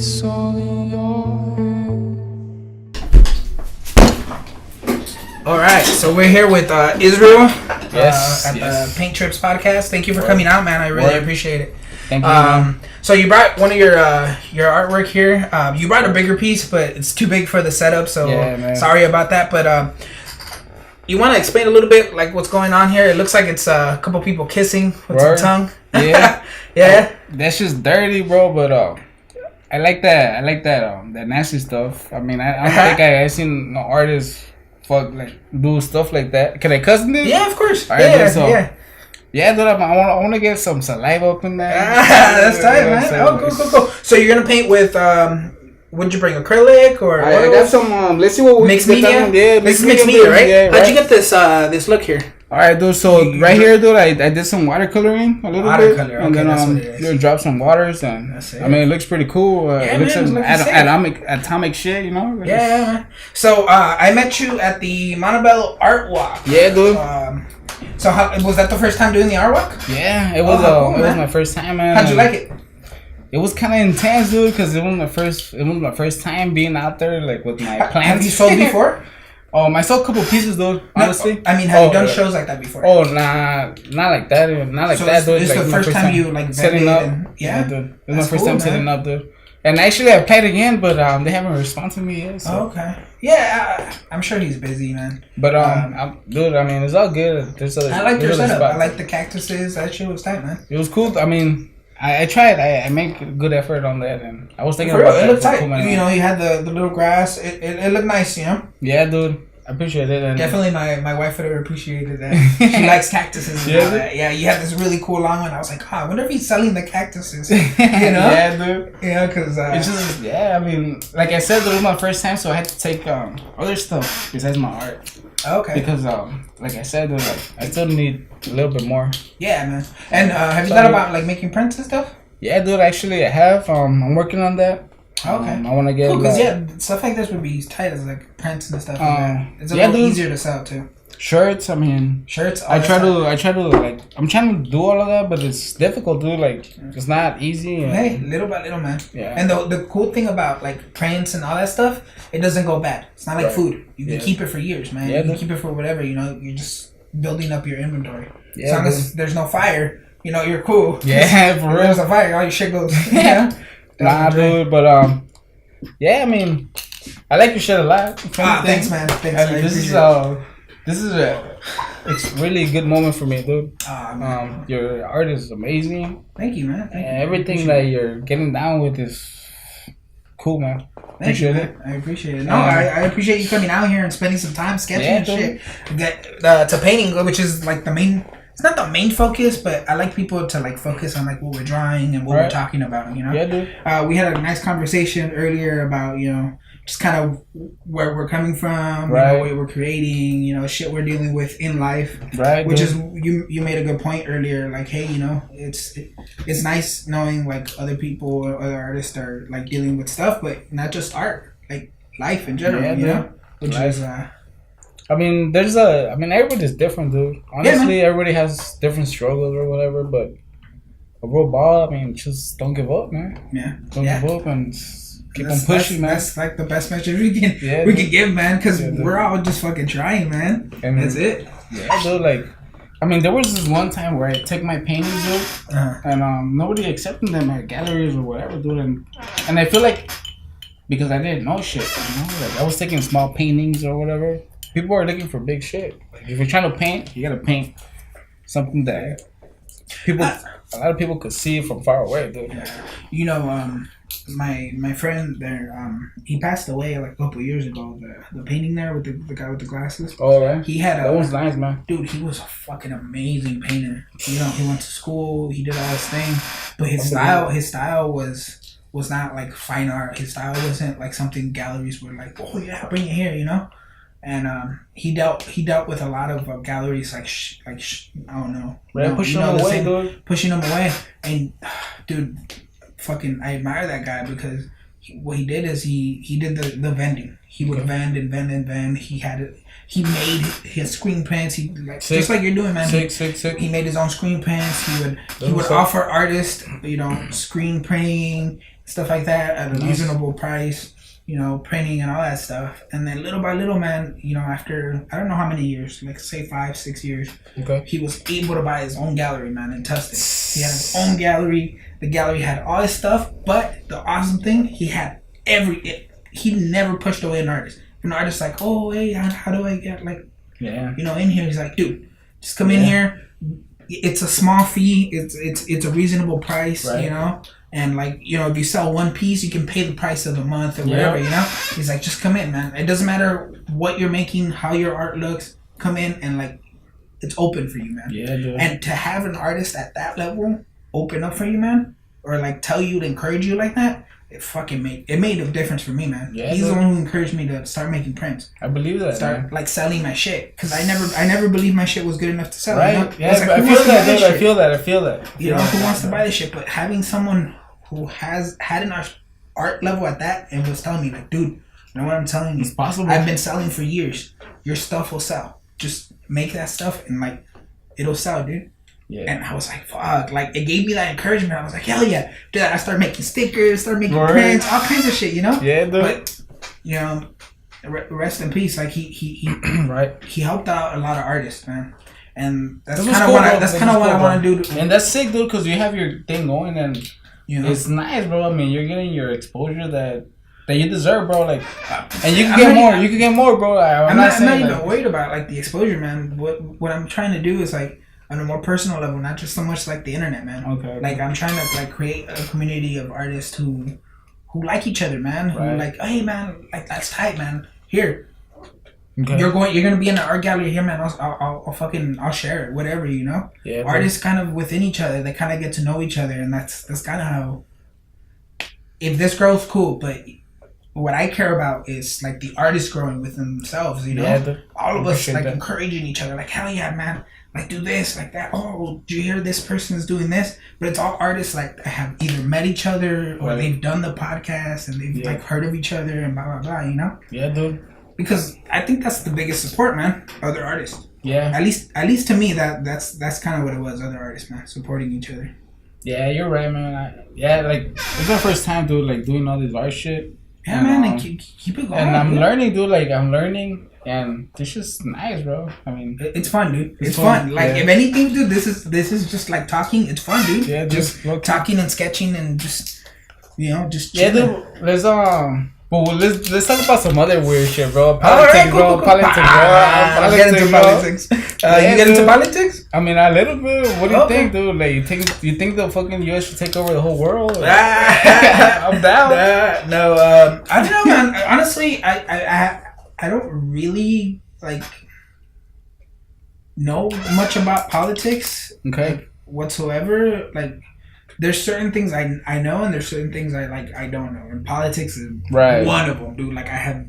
It's all in your head. All right, so we're here with Israel Yes, at the Paint Trips podcast. Thank you for coming out, man. I really appreciate it. Thank you. So you brought one of your artwork here. You brought a bigger piece, but it's too big for the setup, so sorry about that. But you want to explain a little bit like what's going on here? It looks like it's a couple people kissing with some tongue. Yeah, yeah. That's just dirty, bro. But I like that. That nasty stuff. I mean, I don't think I seen no artists do stuff like that. Can I cuss in this? Yeah, of course. All right, yeah, dude, I want to get some saliva up in there. That's tight, man. Cool. So you're gonna paint with what'd you bring? Acrylic or? I got some. Let's see what we mixed media. Yeah, this is mixed media, right? Yeah, How'd you get this look here? All right, dude. So right here, dude, I did some watercoloring a little bit, and then drop some waters, and I mean, it looks pretty cool. It looks like atomic shit, you know. Yeah. So I met you at the Montebello Art Walk. Yeah, dude. So was that the first time doing the art walk? Yeah, it was. It was my first time, man. How'd you like it? It was kind of intense, dude, because it was my first time being out there, like with my plants. Have you sold before? I sold a couple pieces, dude. Honestly, no, I mean, have you done shows like that before? Oh, not like that, not like that, dude. It's like the first time you like setting up. Yeah, dude. It was my first time setting up, dude. And actually, I played again, but they haven't responded to me yet. So. Okay. Yeah, I'm sure he's busy, man. But dude, I mean, it's all good. I like your setup. I like the cactuses. That shit was tight, man. It was cool. I mean, I tried. I make a good effort on that, and I was thinking about it. It looked tight. You know, you had the little grass. It looked nice, you know. Yeah, dude. I appreciate it. And definitely, my wife would have appreciated that. She likes cactuses. And all that. Yeah, you had this really cool long one. I was like, I wonder if he's selling the cactuses. You know? Yeah, dude. Yeah, because it's just I mean, like I said, it was my first time, so I had to take other stuff besides my art. Okay. Because like I said, dude, I still need a little bit more. Yeah, man. And have you thought about like making prints and stuff? Yeah, dude. Actually, I have. I'm working on that. Okay. I want to get because stuff like this would be tight as like prints and stuff. Like that. It's a little easier to sell too. Shirts. I mean, shirts. I try to like. I'm trying to do all of that, but it's difficult, dude. Like, it's not easy. Hey, little by little, man. Yeah. And the cool thing about like prints and all that stuff, it doesn't go bad. It's not like food. You can keep it for years, man. You can keep it for whatever. You know, you're just building up your inventory. Yeah, as long as there's no fire, you know, you're cool. Yeah, for real. There's a fire, all your shit goes. Yeah. Nah, dude, but yeah, I mean, I like your shit a lot. Thanks, man. Thanks. This is it's really a good moment for me, dude. Your art is amazing. Thank you, man. Thank you. Everything that you're getting down with is cool, man. Thank you, man. I appreciate it. No, I appreciate you coming out here and spending some time sketching and shit. To painting, which is like the main. It's not the main focus, but I like people to like focus on like what we're drawing and what we're talking about. You know. Yeah, dude. We had a nice conversation earlier about just kind of where we're coming from, what we're creating, shit we're dealing with in life. Right. Which is you made a good point earlier. Like, hey, it's nice knowing like other people or other artists are like dealing with stuff, but not just art, like life in general. Which is. I mean, everybody's different, dude. Honestly, everybody has different struggles or whatever, but overall, I mean, just don't give up, man. Yeah. Don't give up and keep on pushing, man. That's like the best message we can give, man, because we're all just fucking trying, man. And that's it. Yeah, dude, like, I mean, there was this one time where I took my paintings, dude, and nobody accepted them at galleries or whatever, dude, and I feel like, because I didn't know shit, like I was taking small paintings or whatever. People are looking for big shit. Like, if you're trying to paint, you gotta paint something that a lot of people could see from far away, dude. My friend there, he passed away like a couple years ago. The painting there with the guy with the glasses. Oh, right. He had that was nice, man. Dude, he was a fucking amazing painter. He went to school. He did all this thing, but his style was not like fine art. His style wasn't like something galleries were like, oh yeah, bring it here, And he dealt with a lot of galleries like I don't know, pushing them away, dude. Pushing them away, and dude, fucking, I admire that guy because what he did is he did the vending. He would vend and vend and vend. He made his screen prints. He like just like you're doing, man. He made his own screen prints. He would offer artists, screen printing, stuff like that at a reasonable price. Printing and all that stuff. And then little by little, man, after I don't know how many years, like say 5-6 years, he was able to buy his own gallery, man, in Tustin. He had his own gallery. The gallery had all his stuff, but the awesome thing, he had he never pushed away an artist. An artist like, oh, hey, how do I get in here? He's like, dude, just come in here. It's a small fee. It's a reasonable price, right. And if you sell one piece, you can pay the price of the month or whatever, He's like, just come in, man. It doesn't matter what you're making, how your art looks. Come in and it's open for you, man. Yeah, dude. And to have an artist at that level open up for you, man, or tell you to encourage you like that, it made a difference for me, man. Yeah, he's the one who encouraged me to start making prints. I believe that. Start selling my shit, because I never believed my shit was good enough to sell. Right? Yeah, I feel that, dude. I feel that. Who wants to buy this shit? But having someone who had an art level at that and was telling me dude, you know what I'm telling you? It's possible. I've been selling for years. Your stuff will sell. Just make that stuff and it'll sell, dude. Yeah. And I was like, fuck. It gave me that encouragement. I was like, hell yeah. Dude, I started making stickers, started making prints, all kinds of shit, Yeah, dude. But, rest in peace. He right. He helped out a lot of artists, man. And that's kind of what I want to do. And that's sick, dude, because you have your thing going and it's nice, bro. I mean, you're getting your exposure that you deserve, bro. And you can get more. You can get more, bro. I'm not even worried about the exposure, man. What I'm trying to do is on a more personal level, not just so much the internet, man. Okay. I'm trying to create a community of artists who like each other, man. Who hey, man, that's tight, man. Here, you're gonna be in the art gallery here, man. I'll share it, whatever, Yeah. Artists kind of within each other, they kind of get to know each other, and that's kind of how. If this grows, cool, but what I care about is the artists growing within themselves, Yeah, all of us encouraging each other, hell yeah, man. Do this, that. Oh, do you hear this person is doing this? But it's all artists that have either met each other or they've done the podcast and they've heard of each other and blah blah blah. Yeah, dude. Because I think that's the biggest support, man. Other artists. Yeah. At least to me, that's kind of what it was. Other artists, man, supporting each other. Yeah, you're right, man. It's my first time, dude. Doing all this art shit. Yeah, and, man. And keep it going. And I'm learning, dude. I'm learning. And this is nice, bro. I mean, it's fun, dude. It's fun. If anything, dude, this is just talking. It's fun, dude. Yeah, just talking and sketching and just just chilling. Yeah, dude. Let's talk about some other weird shit, bro. Politics, bro. Politics, bro. Get into politics. You get into politics? I mean, a little bit. What do you think, dude? You think the fucking U.S. should take over the whole world? I'm down. No, I don't know, man. Honestly, I don't really know much about politics. Okay. Whatsoever. There's certain things I know and there's certain things I don't know. And politics is one of them, dude. I have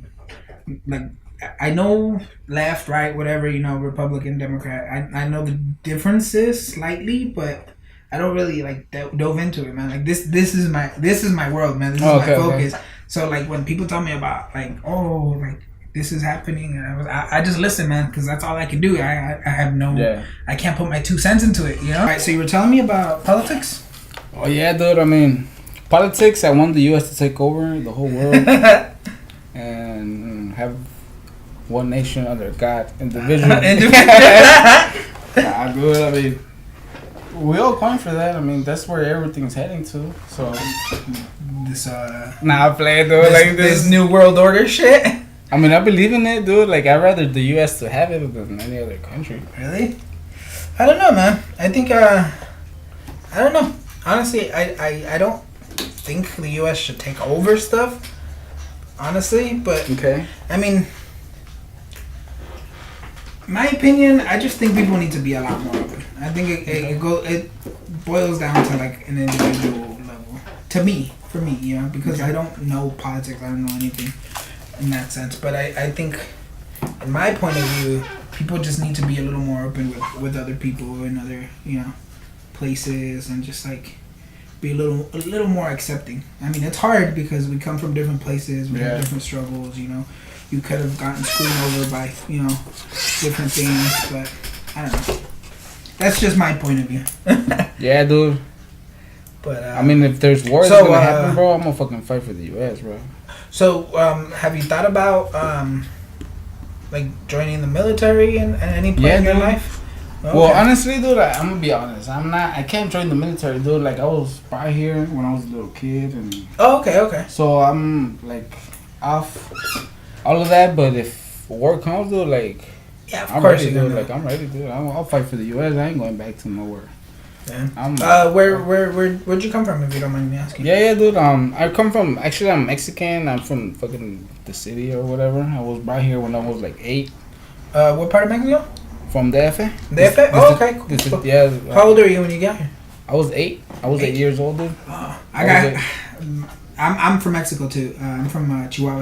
I know left, right, whatever, Republican, Democrat. I know the differences slightly, but I don't really dove into it, man. This is my world, man. This is my focus. Okay. So when people tell me about this is happening, and I just listen, man, because that's all I can do. I have no, I can't put my 2 cents into it, All right, so you were telling me about politics? Oh yeah, dude. I mean, politics. I want the U.S. to take over the whole world and have one nation under God, individual. Nah, dude. I mean, we all coin for that. I mean, that's where everything's heading to. So this I'm playing, dude. This new world order shit. I mean, I believe in it, dude. I'd rather the U.S. to have it than any other country. Really? I don't know, man. I think, I don't know. Honestly, I don't think the U.S. should take over stuff. Honestly, but... Okay. I mean... My opinion, I just think people need to be a lot more open. I think it boils down to an individual level. For me, because I don't know politics, I don't know anything in that sense. But I think, in my point of view, people just need to be a little more open with other people in other, places, and just be a little more accepting. I mean, it's hard because we come from different places, we have different struggles. You know, you could have gotten screwed over by different things, but I don't know. That's just my point of view. Yeah, dude. But I mean, if there's wars gonna happen, bro, I'm gonna fucking fight for the U.S., bro. So, have you thought about like joining the military in any point in your life? Okay. Well, honestly, dude, I'm gonna be honest. I can't join the military, dude. Like, I was brought here when I was a little kid, and okay. so I'm like off all of that. But if war comes, dude, like, yeah, of I'm course, ready, dude. Like, I'm ready, dude. I'll fight for the U.S. I ain't going back to nowhere. Yeah. Where'd you come from, if you don't mind me asking? Yeah, dude. I'm Mexican. I'm from fucking the city or whatever. I was brought here when I was like 8. What part of Mexico? From DF. DF? Oh, okay, cool. Yeah. How old are you when you got here? I was 8. I was 8 years old, dude. I'm from Mexico too. I'm from Chihuahua.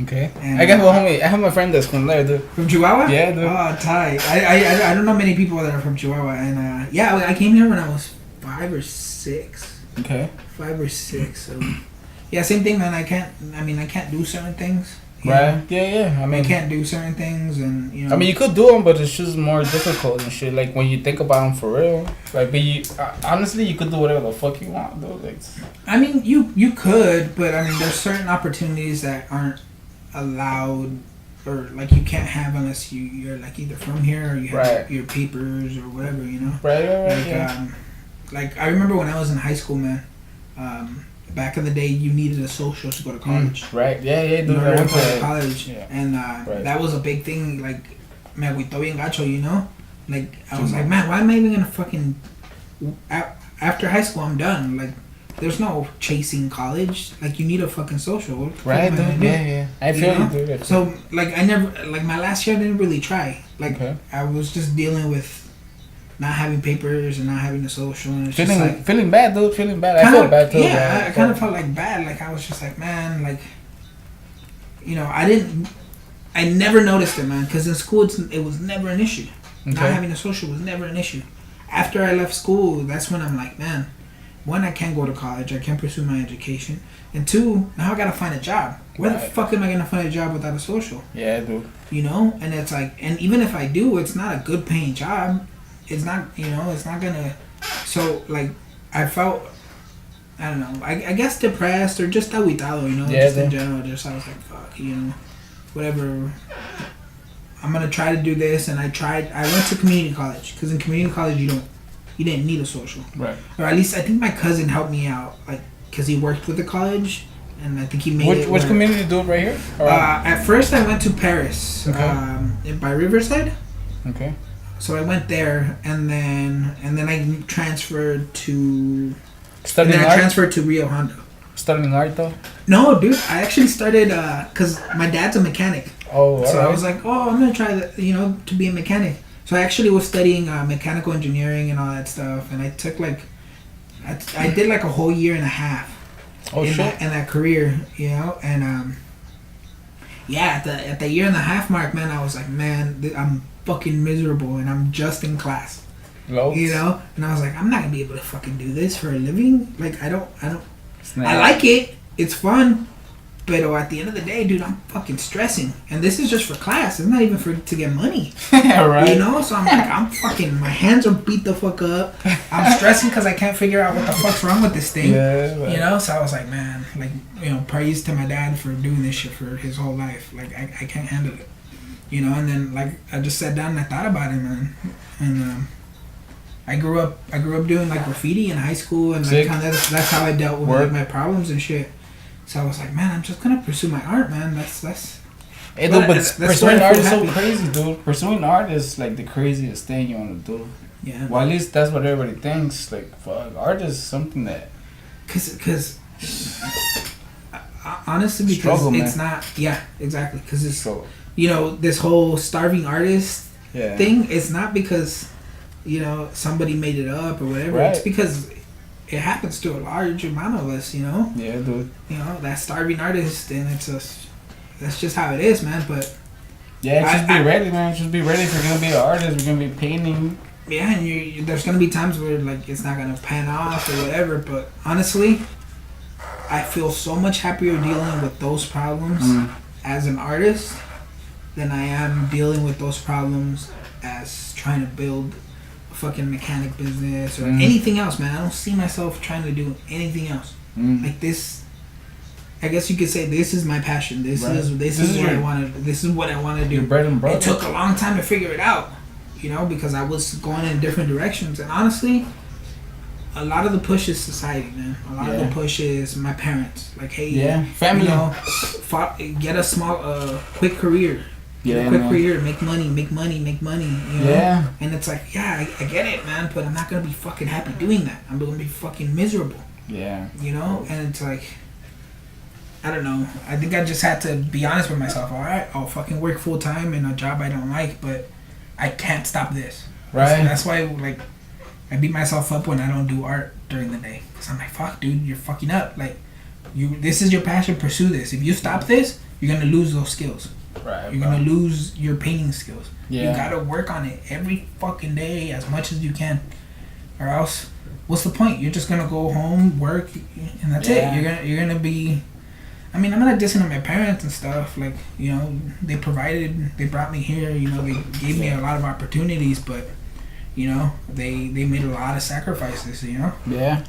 Okay. And, I got my homie. I have my friend that's from there, dude. From Chihuahua? Yeah, dude. Oh, tight. I don't know many people that are from Chihuahua, and yeah, I came here when I was 5 or 6. Okay. 5 or 6. So yeah, same thing, man. I can't do certain things. Right. Yeah. I mean, I can't do certain things, and I mean, you could do them, but it's just more difficult and shit. Like when you think about them for real, like, but you honestly, you could do whatever the fuck you want, though. Like, I mean, you could, but I mean, there's certain opportunities that aren't allowed, or like you can't have unless you're like either from here or you have your papers or whatever, you know. Right. Like, like I remember when I was in high school, man. Back in the day, you needed a social to go to college. Right. Yeah. Dude, I went to college, yeah. and that was a big thing. Like, man, we bien gacho, you know. Like, I was like, man, why am I even gonna fucking after high school? I'm done. Like, there's no chasing college. Like, you need a fucking social. Right, dude. Yeah. I feel you, dude. So, like, I never, like, my last year I didn't really try. Like, I was just dealing with not having papers and not having a social, and it's feeling bad, dude. Feeling bad. I felt bad too. Yeah, I kind of felt like bad. Like, I was just like, man, like, I never noticed it, man, because in school it was never an issue. Not having a social was never an issue. After I left school, that's when I'm like, man, 1, I can't go to college. I can't pursue my education, and 2, now I gotta find a job. Where the fuck am I gonna find a job without a social? Yeah, dude. And it's like, and even if I do, it's not a good paying job. It's not, it's not gonna. So, like, I felt, I don't know, I guess depressed or just aguitado, just in general. Just, I was like, fuck, whatever. I'm gonna try to do this, and I went to community college, because in community college you didn't need a social. Right. Or at least I think my cousin helped me out, like, because he worked with the college, and I think he made it. Which community do it right here? At first I went to Paris, by Riverside. Okay. So I went there, and then I transferred to. Studying art? I transferred to Rio Hondo. Studying art though? No, dude. I actually started because my dad's a mechanic. Oh. So I was like, I'm gonna try to be a mechanic. So I actually was studying mechanical engineering and all that stuff, and I took I did like a whole year and a half. Oh shit! In that career, and yeah, at the year and a half mark, man, I was like, man, I'm fucking miserable, and I'm just in class. Loads. And I was like, I'm not gonna be able to fucking do this for a living. Like, I like it. It's fun, but at the end of the day, dude, I'm fucking stressing, and this is just for class. It's not even to get money. Right. So I'm like, I'm fucking, my hands are beat the fuck up. I'm stressing because I can't figure out what the fuck's wrong with this thing. Yeah. Right. So I was like, man, like, praise to my dad for doing this shit for his whole life. Like, I can't handle it. And then, like, I just sat down and I thought about it, man. And I grew up doing, like, graffiti in high school, and like, that's how I dealt with like, my problems and shit. So I was like, man, I'm just gonna pursue my art, man. That's. Hey, dude, but pursuing art is so crazy, dude. Pursuing art is like the craziest thing you want to do. Yeah. Well, at least that's what everybody thinks. Like, fuck, art is something that. Cause honestly, because struggle, it's man. not. Yeah, exactly. Because it's struggle. This whole starving artist thing. It's not because somebody made it up or whatever. Right. It's because it happens to a large amount of us. Yeah, dude. That starving artist, and that's just how it is, man. But yeah, just be ready, man. Just be ready if you're gonna be an artist. You're gonna be painting. Yeah, and there's gonna be times where like it's not gonna pan off or whatever. But honestly, I feel so much happier dealing with those problems as an artist than I am dealing with those problems as trying to build a fucking mechanic business or anything else, man. I don't see myself trying to do anything else. Like this, I guess you could say this is my passion. This is what I want to. This is what I want to do. Your bread and butter. It took a long time to figure it out, you know, because I was going in different directions. And honestly, a lot of the push is society, man. A lot of the push is my parents. Like, hey, family. You know, get a small, quick career. Get a quick career, make money. You know? And it's like, I get it, man, but I'm not gonna be fucking happy doing that. I'm gonna be fucking miserable. Yeah. You know, and it's like, I don't know. I think I just had to be honest with myself. All right, I'll fucking work full time in a job I don't like, but I can't stop this. Right. That's why, like, I beat myself up when I don't do art during the day. Cause I'm like, fuck, dude, you're fucking up. Like, this is your passion. Pursue this. If you stop this, you're gonna lose those skills. Right. You're gonna lose your painting skills. Yeah. You gotta work on it every fucking day as much as you can, or else, what's the point? You're just gonna go home, work, and that's it. You're gonna be. I mean, I'm not dissing on my parents and stuff. Like, you know, they brought me here. You know, they gave me a lot of opportunities, but, you know, they made a lot of sacrifices. You know. Yeah.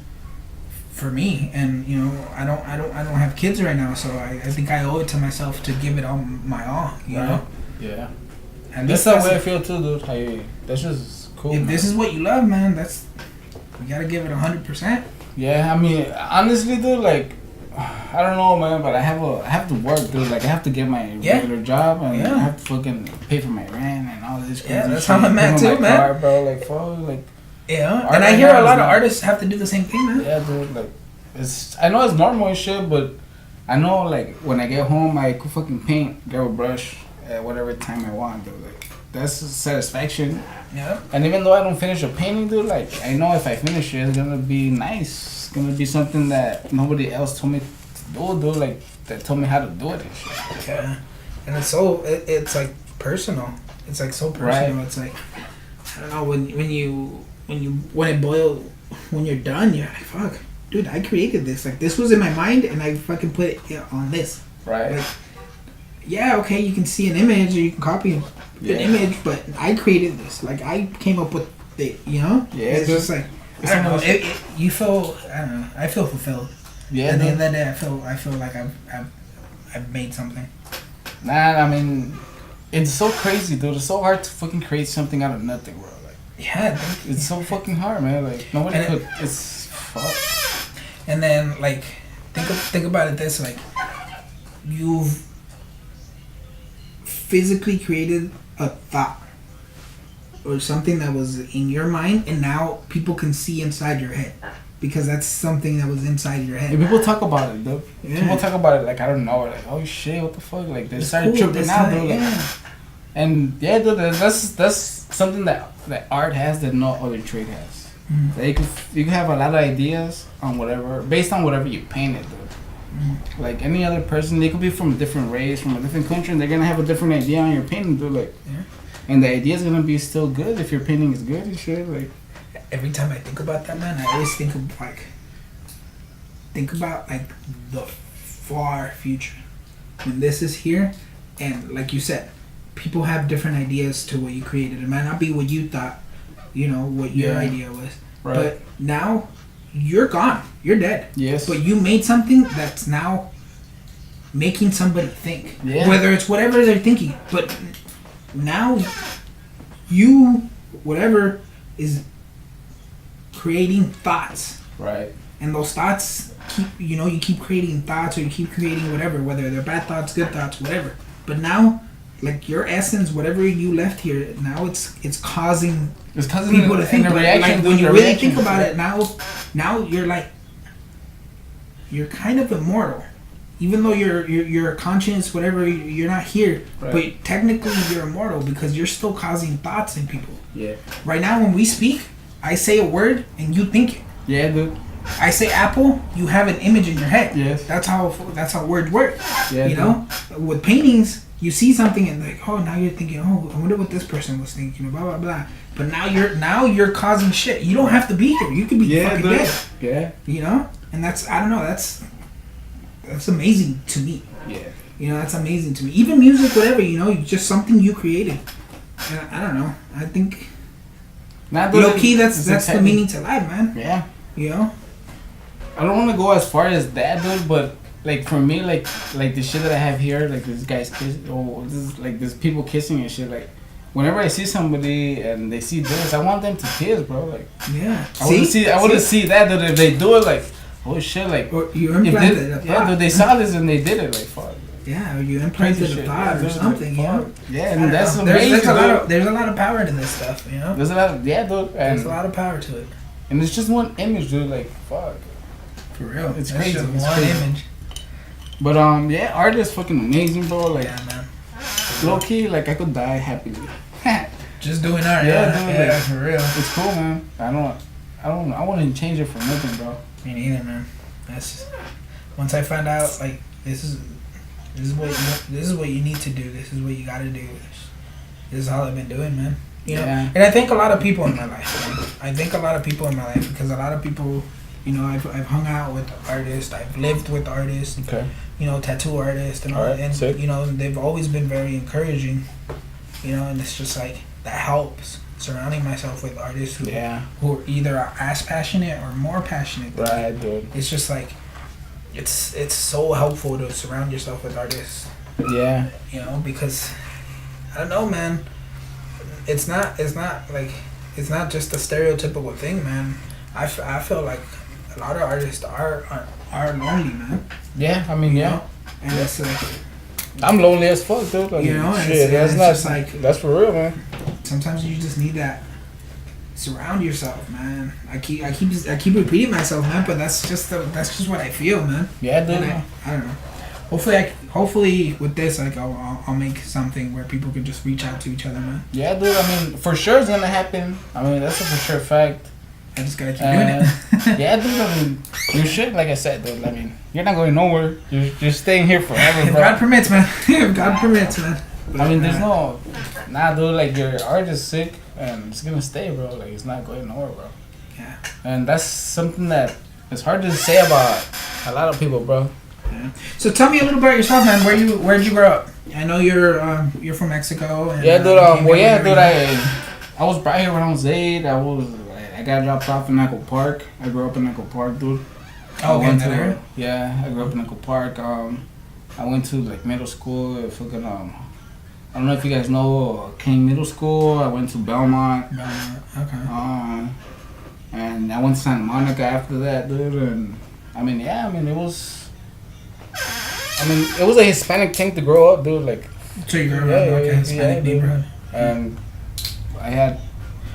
For me, and you know, I don't have kids right now, so I think I owe it to myself to give it all my all. You know. Yeah. And that's the way I feel too, dude. Hey, that's just cool. If man. this is what you love, man, you gotta give it 100%. Yeah, I mean, honestly, dude, like, I don't know, man, but I have to work, dude. Like, I have to get my regular job, and I have to fucking pay for my rent and all this. Yeah, that's how I'm at too, man. Car, bro, like, fuck, like. Yeah, and I hear a lot of artists have to do the same thing, man. Yeah, dude, like, I know it's normal and shit, but I know, like, when I get home, I could fucking paint, grab a brush at whatever time I want, dude. Like, that's satisfaction. Yeah. And even though I don't finish a painting, dude, like, I know if I finish it, it's gonna be nice. It's gonna be something that nobody else told me to do, dude, like, that told me how to do it and shit. Yeah. And it's like personal. It's like so personal. Right. It's like, I don't know, when you're done, you're like, fuck, dude, I created this. Like, this was in my mind, and I fucking put it on this. Right. Like, yeah, okay, you can see an image, or you can copy an image, but I created this. Like, I came up with it, you know? Yeah. It's just like, I don't know, you feel, I don't know, I feel fulfilled. Yeah. At the end of the day, I feel like I've made something. Nah, I mean, it's so crazy, dude. It's so hard to fucking create something out of nothing, bro. Yeah, it's so fucking hard, man. Like, nobody could. It's fuck. And then, like, think about it this: like, you've physically created a thought or something that was in your mind, and now people can see inside your head because that's something that was inside your head. And people talk about it, dude. Yeah. People talk about it like, I don't know, like, oh shit, what the fuck? Like, they started tripping out, dude. Like, and yeah, dude, that's something that art has that no other trade has. Like, you can have a lot of ideas on whatever, based on whatever you painted, dude. Like, any other person, they could be from a different race, from a different country, and they're gonna have a different idea on your painting, dude. Like, and the idea is gonna be still good if your painting is good and shit. Like, every time I think about that, man, I always think about the far future when this is here, and like you said, people have different ideas to what you created. It might not be what you thought, you know, what your idea was. Right. But now, you're gone. You're dead. Yes. But you made something that's now making somebody think. Yeah. Whether it's whatever they're thinking. But now, whatever is creating thoughts. Right. And those thoughts you keep creating thoughts, or you keep creating whatever, whether they're bad thoughts, good thoughts, whatever. But now, like, your essence, whatever you left here, now it's causing people to think. Like when you really think about it, now you're kind of immortal, even though you're conscious, whatever. You're not here, but technically you're immortal because you're still causing thoughts in people. Yeah. Right now, when we speak, I say a word and you think it. Yeah, dude. I say apple, you have an image in your head. Yes. That's how words work. Yeah, you know, with paintings, you see something and like, oh, now you're thinking, oh, I wonder what this person was thinking, blah blah blah. But now you're causing shit. You don't have to be here. You could be fucking dead. Yeah. You know, and that's I don't know. That's amazing to me. Yeah. You know, that's amazing to me. Even music, whatever. You know, just something you created. And I don't know. I think. Low key, that's the meaning to life, man. Yeah. You know. I don't want to go as far as that, dude, but like for me, like the shit that I have here, like this guy's kiss, this people kissing and shit. Like whenever I see somebody and they see this, I want them to kiss, bro. Like yeah, I want to see that, dude. If they do it, like oh shit, like or you implanted a thought. Yeah, dude, they saw this and they did it, like fuck. Yeah, or you implanted a thought or something, you know. Yeah, and that's amazing. There's a lot of power to this stuff, you know. There's a lot, dude. There's a lot of power to it. And it's just one image, dude. Like fuck. For real, it's that's crazy. Just it's one crazy. image. But yeah, art is fucking amazing, bro. Like, yeah, man. Low key, like I could die happily. Just doing art, yeah, for real. It's cool, man. I wouldn't change it for nothing, bro. Me neither, man. That's just, once I find out, like this is what you need to do. This is what you got to do. This is all I've been doing, man. You know, and I think a lot of people in my life. I think a lot of people in my life because a lot of people. You know, I've hung out with artists. I've lived with artists. Okay. You know, tattoo artists and all. Right, and sick. you know, they've always been very encouraging. You know, and it's just like that helps surrounding myself with artists who are either as passionate or more passionate. Right, dude. It's just like it's so helpful to surround yourself with artists. Yeah. You know, because I don't know, man. It's not just a stereotypical thing, man. I feel like a lot of artists are lonely, man. Yeah, I mean, yeah. And it's like I'm lonely as fuck, dude. Like, you know, shit, it's not just like that's for real, man. Sometimes you just need that. Surround yourself, man. I keep repeating myself, man. But that's just what I feel, man. Yeah, dude. I don't know. Hopefully with this, like I'll make something where people can just reach out to each other, man. Yeah, dude. I mean, for sure it's gonna happen. I mean, that's a for sure fact. I just gotta keep doing it. Yeah, dude. I mean, you should, like I said, dude. I mean, you're not going nowhere. You're staying here forever, bro. If God permits, man. If God permits, man. But, I mean, there's dude. Like your art is sick, and it's gonna stay, bro. Like it's not going nowhere, bro. Yeah. And that's something that it's hard to say about a lot of people, bro. Yeah. So tell me a little about yourself, man. Where'd you grow up? I know you're from Mexico. And, yeah, dude. I was brought here when I was 8. I got dropped off in Echo Park. I grew up in Echo Park, dude. Oh, I grew up in Echo Park. I went to like middle school. I don't know if you guys know King Middle School. I went to Belmont. Okay. And I went to Santa Monica after that, dude. And it was a Hispanic thing to grow up, dude. Like, so you grew up in a Hispanic neighborhood. And I had.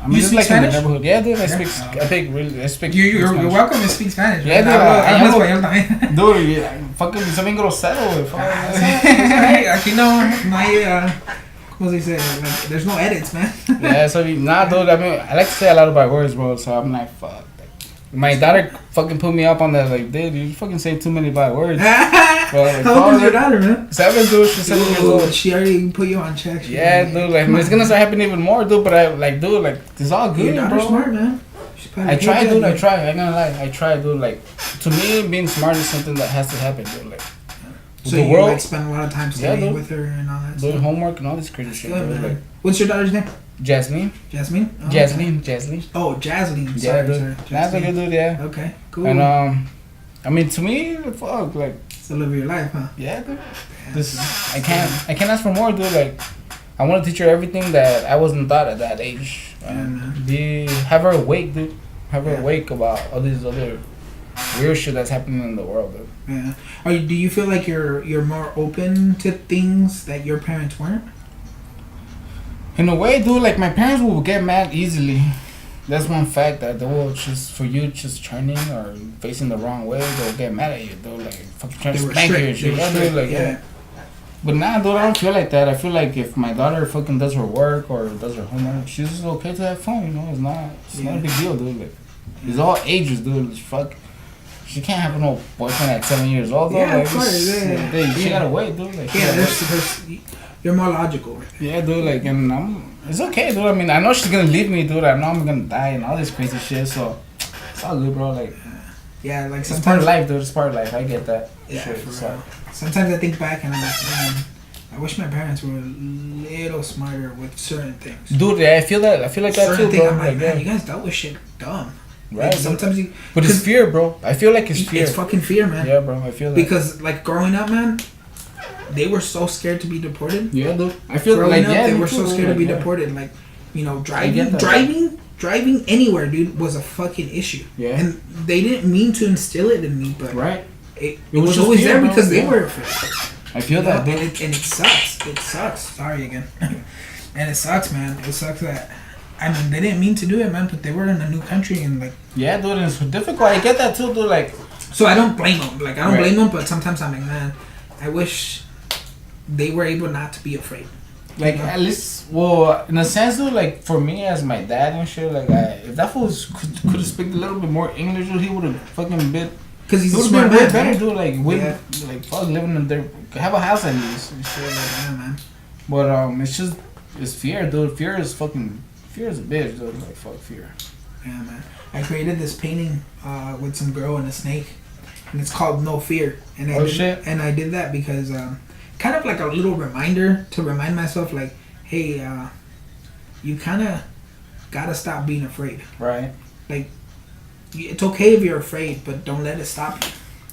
You speak like Spanish? In the neighborhood. Yeah, dude. I speak. You're welcome to speak Spanish. Yeah, dude. Hablo español también. Dude, fucking something grosero, güey. Aquí no hay, ¿cómo se dice? Like, there's no edits, man. Yeah, so dude. I mean, I like to say a lot of bad words, bro. So I'm like, fuck. My daughter fucking put me up on that. Like, dude, you fucking say too many bad words. Like, how old is your daughter, man? 7, dude. She's 7 years old. She already put you on check. Yeah, dude. Like, it's gonna start happening even more, dude. But it's all good, your daughter's bro. Smart, man. I try, dude. I try. I'm gonna lie. I try, dude. Like, to me, being smart is something that has to happen, dude. Like, so you like spend a lot of time studying with her and all that. Doing homework and all this crazy shit. Good, Like, what's your daughter's name? Jasmine. Jasmine? Oh, Jasmine. Okay. Jasmine. Oh, Jasmine. Yeah, dude. Sorry. That's a good dude, yeah. Okay, cool. And I mean, to me, fuck, like, it's the live of your life, huh? yeah, dude. I can't ask for more, dude. Like, I want to teach her everything that I wasn't taught at that age. Have her awake, dude. Have her awake about all these other weird shit that's happening in the world, dude. Yeah. Do you feel like you're more open to things that your parents weren't? In a way, dude, like my parents will get mad easily. That's one fact that they will just for you just turning or facing the wrong way, they'll get mad at you. They'll like fucking try to spank you and shit. Yeah, dude, like yeah. But nah, dude, I don't feel like that. I feel like if my daughter fucking does her work or does her homework, she's okay to have fun. You know, it's not a big deal, dude. Like, it's all ages, dude. It's fuck. she can't have no boyfriend at 7 years old. Though. Yeah, like, of course. Yeah. She gotta wait, dude. Like, Yeah, you're more logical. Yeah, dude. Like, and it's okay, dude. I mean, I know she's gonna leave me, dude. I know I'm gonna die and all this crazy shit. So it's all good, bro. Like, yeah, like it's part of life, dude. It's part of life. I get that. Yeah, shit, for so. real. Sometimes I think back and I'm like, man, I wish my parents were a little smarter with certain things. Dude, yeah, I feel that. I feel like that too, thing, bro. I'm like, man, yeah. you guys dealt with shit dumb. Right. Like, sometimes you. But it's fear, bro. I feel like it's fear. It's fucking fear, man. Yeah, bro. I feel that. Because like growing up, man, they were so scared to be deported. Yeah, dude. I feel growing like up, they me were too, so scared to be yeah. deported. Like, you know, get that. driving anywhere, dude, was a fucking issue. Yeah. And they didn't mean to instill it in me, but Right. it was was just always fear, there bro. because they Yeah. were afraid. I feel You know? that, dude. And it sucks. It sucks. Sorry again. And it sucks, man. It sucks that. I mean, they didn't mean to do it, man, but they were in a new country and like. Yeah, dude, it's difficult. I get that too, dude. Like, so I don't blame them. Like I don't Right. blame them, but sometimes I'm like, man, I wish they were able not to be afraid. like You know? at least, well, in a sense, dude. Like for me, as my dad and shit, like if that fool could have spoken a little bit more English, dude, he would have fucking been. Because he's He a would have smart been way man, better, man. dude. Like, way, Yeah. like fuck, living in there, have a house at least. And shit, like, Yeah, man. but it's just it's fear, dude. Fear is a bitch, dude. Like fuck fear. Yeah, man. I created this painting with some girl and a snake, and it's called No Fear. And Shit. And I did that because kind of like a little reminder to remind myself, like, hey, you kind of gotta stop being afraid. Right. Like, it's okay if you're afraid, but don't let it stop you.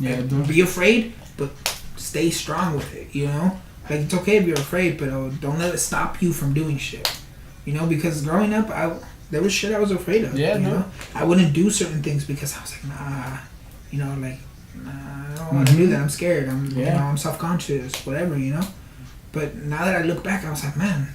Yeah, Like, dude. be afraid, but stay strong with it. You know, like it's okay if you're afraid, but don't let it stop you from doing shit. You know, because growing up, there was shit I was afraid of. Yeah, you dude. know, I wouldn't do certain things because I was like, nah. You know, like, nah, I don't want to do that. I'm scared. You know, I'm self-conscious, whatever. You know, but now that I look back, I was like, man,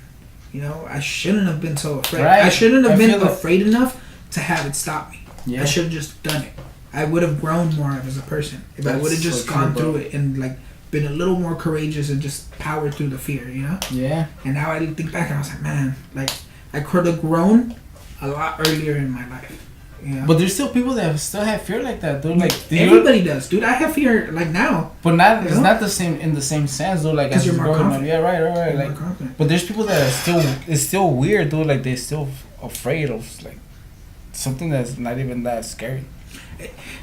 you know, I shouldn't have been so afraid. Right. I shouldn't have I been feel that. afraid enough to have it stop me. Yeah. I should have just done it. I would have grown more as a person if I That's would have just so true, gone bro. through it and like been a little more courageous and just powered through the fear, you know. Yeah. And now I think back and I was like, man, like I could have grown a lot earlier in my life. You know? But there's still people that still have fear like that, dude. Like Everybody does, dude. I have fear like now. But not You it's know? not the same in the same sense, though. Like 'Cause as you're you're more growing up. confident. Yeah, right. I'm Like, more confident. but there's people that are still it's still weird, dude. Like they're still afraid of like something that's not even that scary.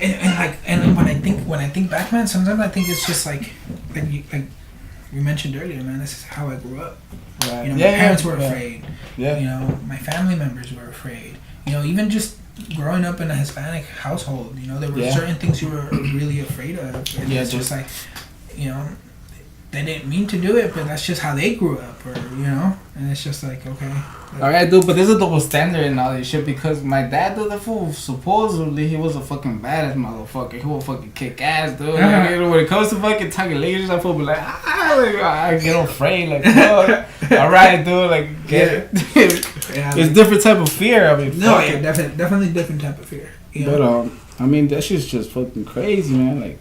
And when I think back, man, sometimes I think it's just like you mentioned earlier, man. This is how I grew up. Right. You know, my parents were afraid. Yeah. You know, my family members were afraid. You know, even just growing up in a Hispanic household, you know, there were certain things you were really afraid of. And it's just like, you know, they didn't mean to do it, but that's just how they grew up, or you know, and it's just like, okay. Like, Alright, dude, but there's a double standard in all this shit because my dad, dude, that fool, supposedly he was a fucking badass motherfucker. He will fucking kick ass, dude. Like, you know, when it comes to fucking talking language, that fool be like, I get afraid, like, fuck. Alright, dude, like, get it. yeah, It's different type of fear. I mean, no, fuck yeah, it. definitely different type of fear. You know? But I mean, that shit's just fucking crazy, man. Like,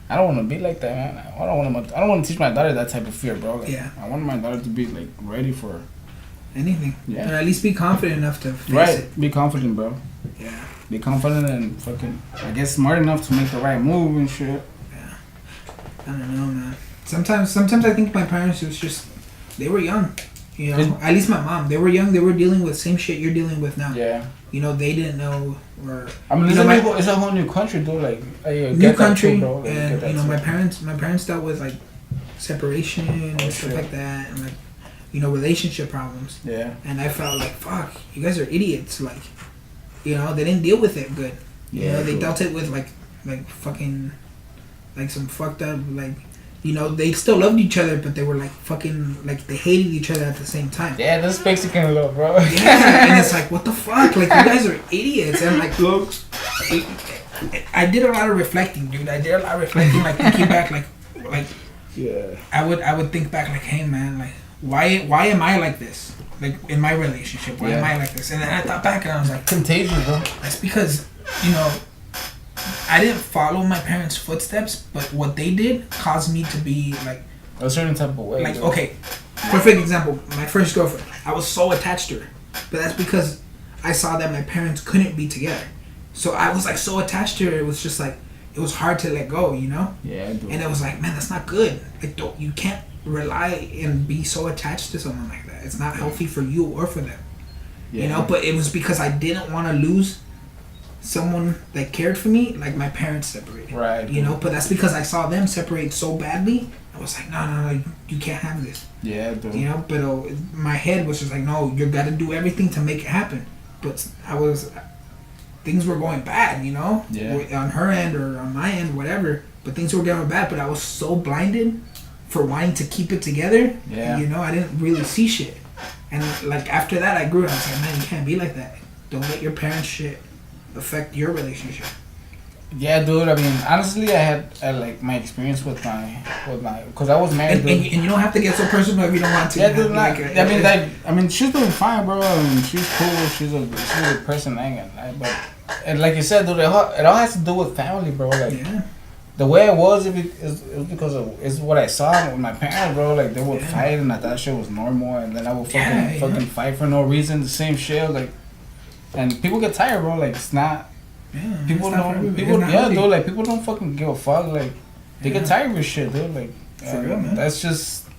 I don't want to be like that, man. I don't want to teach my daughter that type of fear, bro. Like, Yeah. I want my daughter to be like ready for Anything. Yeah. Or at least be confident enough to face right. it. Be confident, bro. Yeah. Be confident and fucking, I guess, smart enough to make the right move and shit. Yeah. I don't know, man. Sometimes I think my parents was just they were young. You know, at least my mom. They were young. They were dealing with same shit you're dealing with now. Yeah. You know, they didn't know or. I mean, you know, it's a whole new country, dude. Like, new country, too, bro. Like, and get you know, that my parents dealt with like separation and stuff shit. like that, and like you know, relationship problems. Yeah. And I felt like, fuck, you guys are idiots. Like, you know, they didn't deal with it good. You know, they dude. dealt it with like fucking, like some fucked up, like, you know, they still loved each other, but they were like fucking, like they hated each other at the same time. Yeah, that's Mexican love, bro. Yeah, and it's like, what the fuck? Like, you guys are idiots. And like, look, I did a lot of reflecting, dude. I did a lot of reflecting, like thinking back, like, Yeah. I would think back, like, hey man, like, why am I like this? Like in my relationship, why am I like this? And then I thought back and I was like, Contagious, bro. that's because, you know, I didn't follow my parents' footsteps, but what they did caused me to be like A certain type of way. like, dude. okay, perfect example, my first girlfriend, I was so attached to her, but that's because I saw that my parents couldn't be together. So I was like so attached to her, it was just like, it was hard to let go, you know. Yeah, dude. And it was like, man, that's not good. Like, you can't rely and be so attached to someone like that. It's not healthy for you or for them. Yeah. You know, but it was because I didn't want to lose someone that cared for me, like my parents separated. Right. You know, but that's because I saw them separate so badly. I was like, no, you can't have this. Yeah, dude. You know, but my head was just like, no, you got to do everything to make it happen. But things were going bad, you know, on her end or on my end, whatever. But things were going bad. But I was so blinded for wanting to keep it together. Yeah. You know, I didn't really see shit. And like after that, I grew and I was like, man, you can't be like that. Don't let your parents' shit affect your relationship. Yeah, dude. I mean, honestly, I had like my experience with my, because I was married. And you don't have to get so personal if you don't want to. Yeah, dude. I mean, she's doing fine, bro. I mean, she's cool. She's a good person. I ain't gonna lie, but and like you said, dude, it all has to do with family, bro. Like the way it was, it was because it's what I saw with my parents, bro. Like they would fight, and I thought shit was normal, and then I would fucking fight for no reason, the same shit, like. And people get tired, bro. Like it's not. Yeah, people don't. People, dude. Like people don't fucking give a fuck. Like they get tired of this shit, dude. Like for real, man. That's just,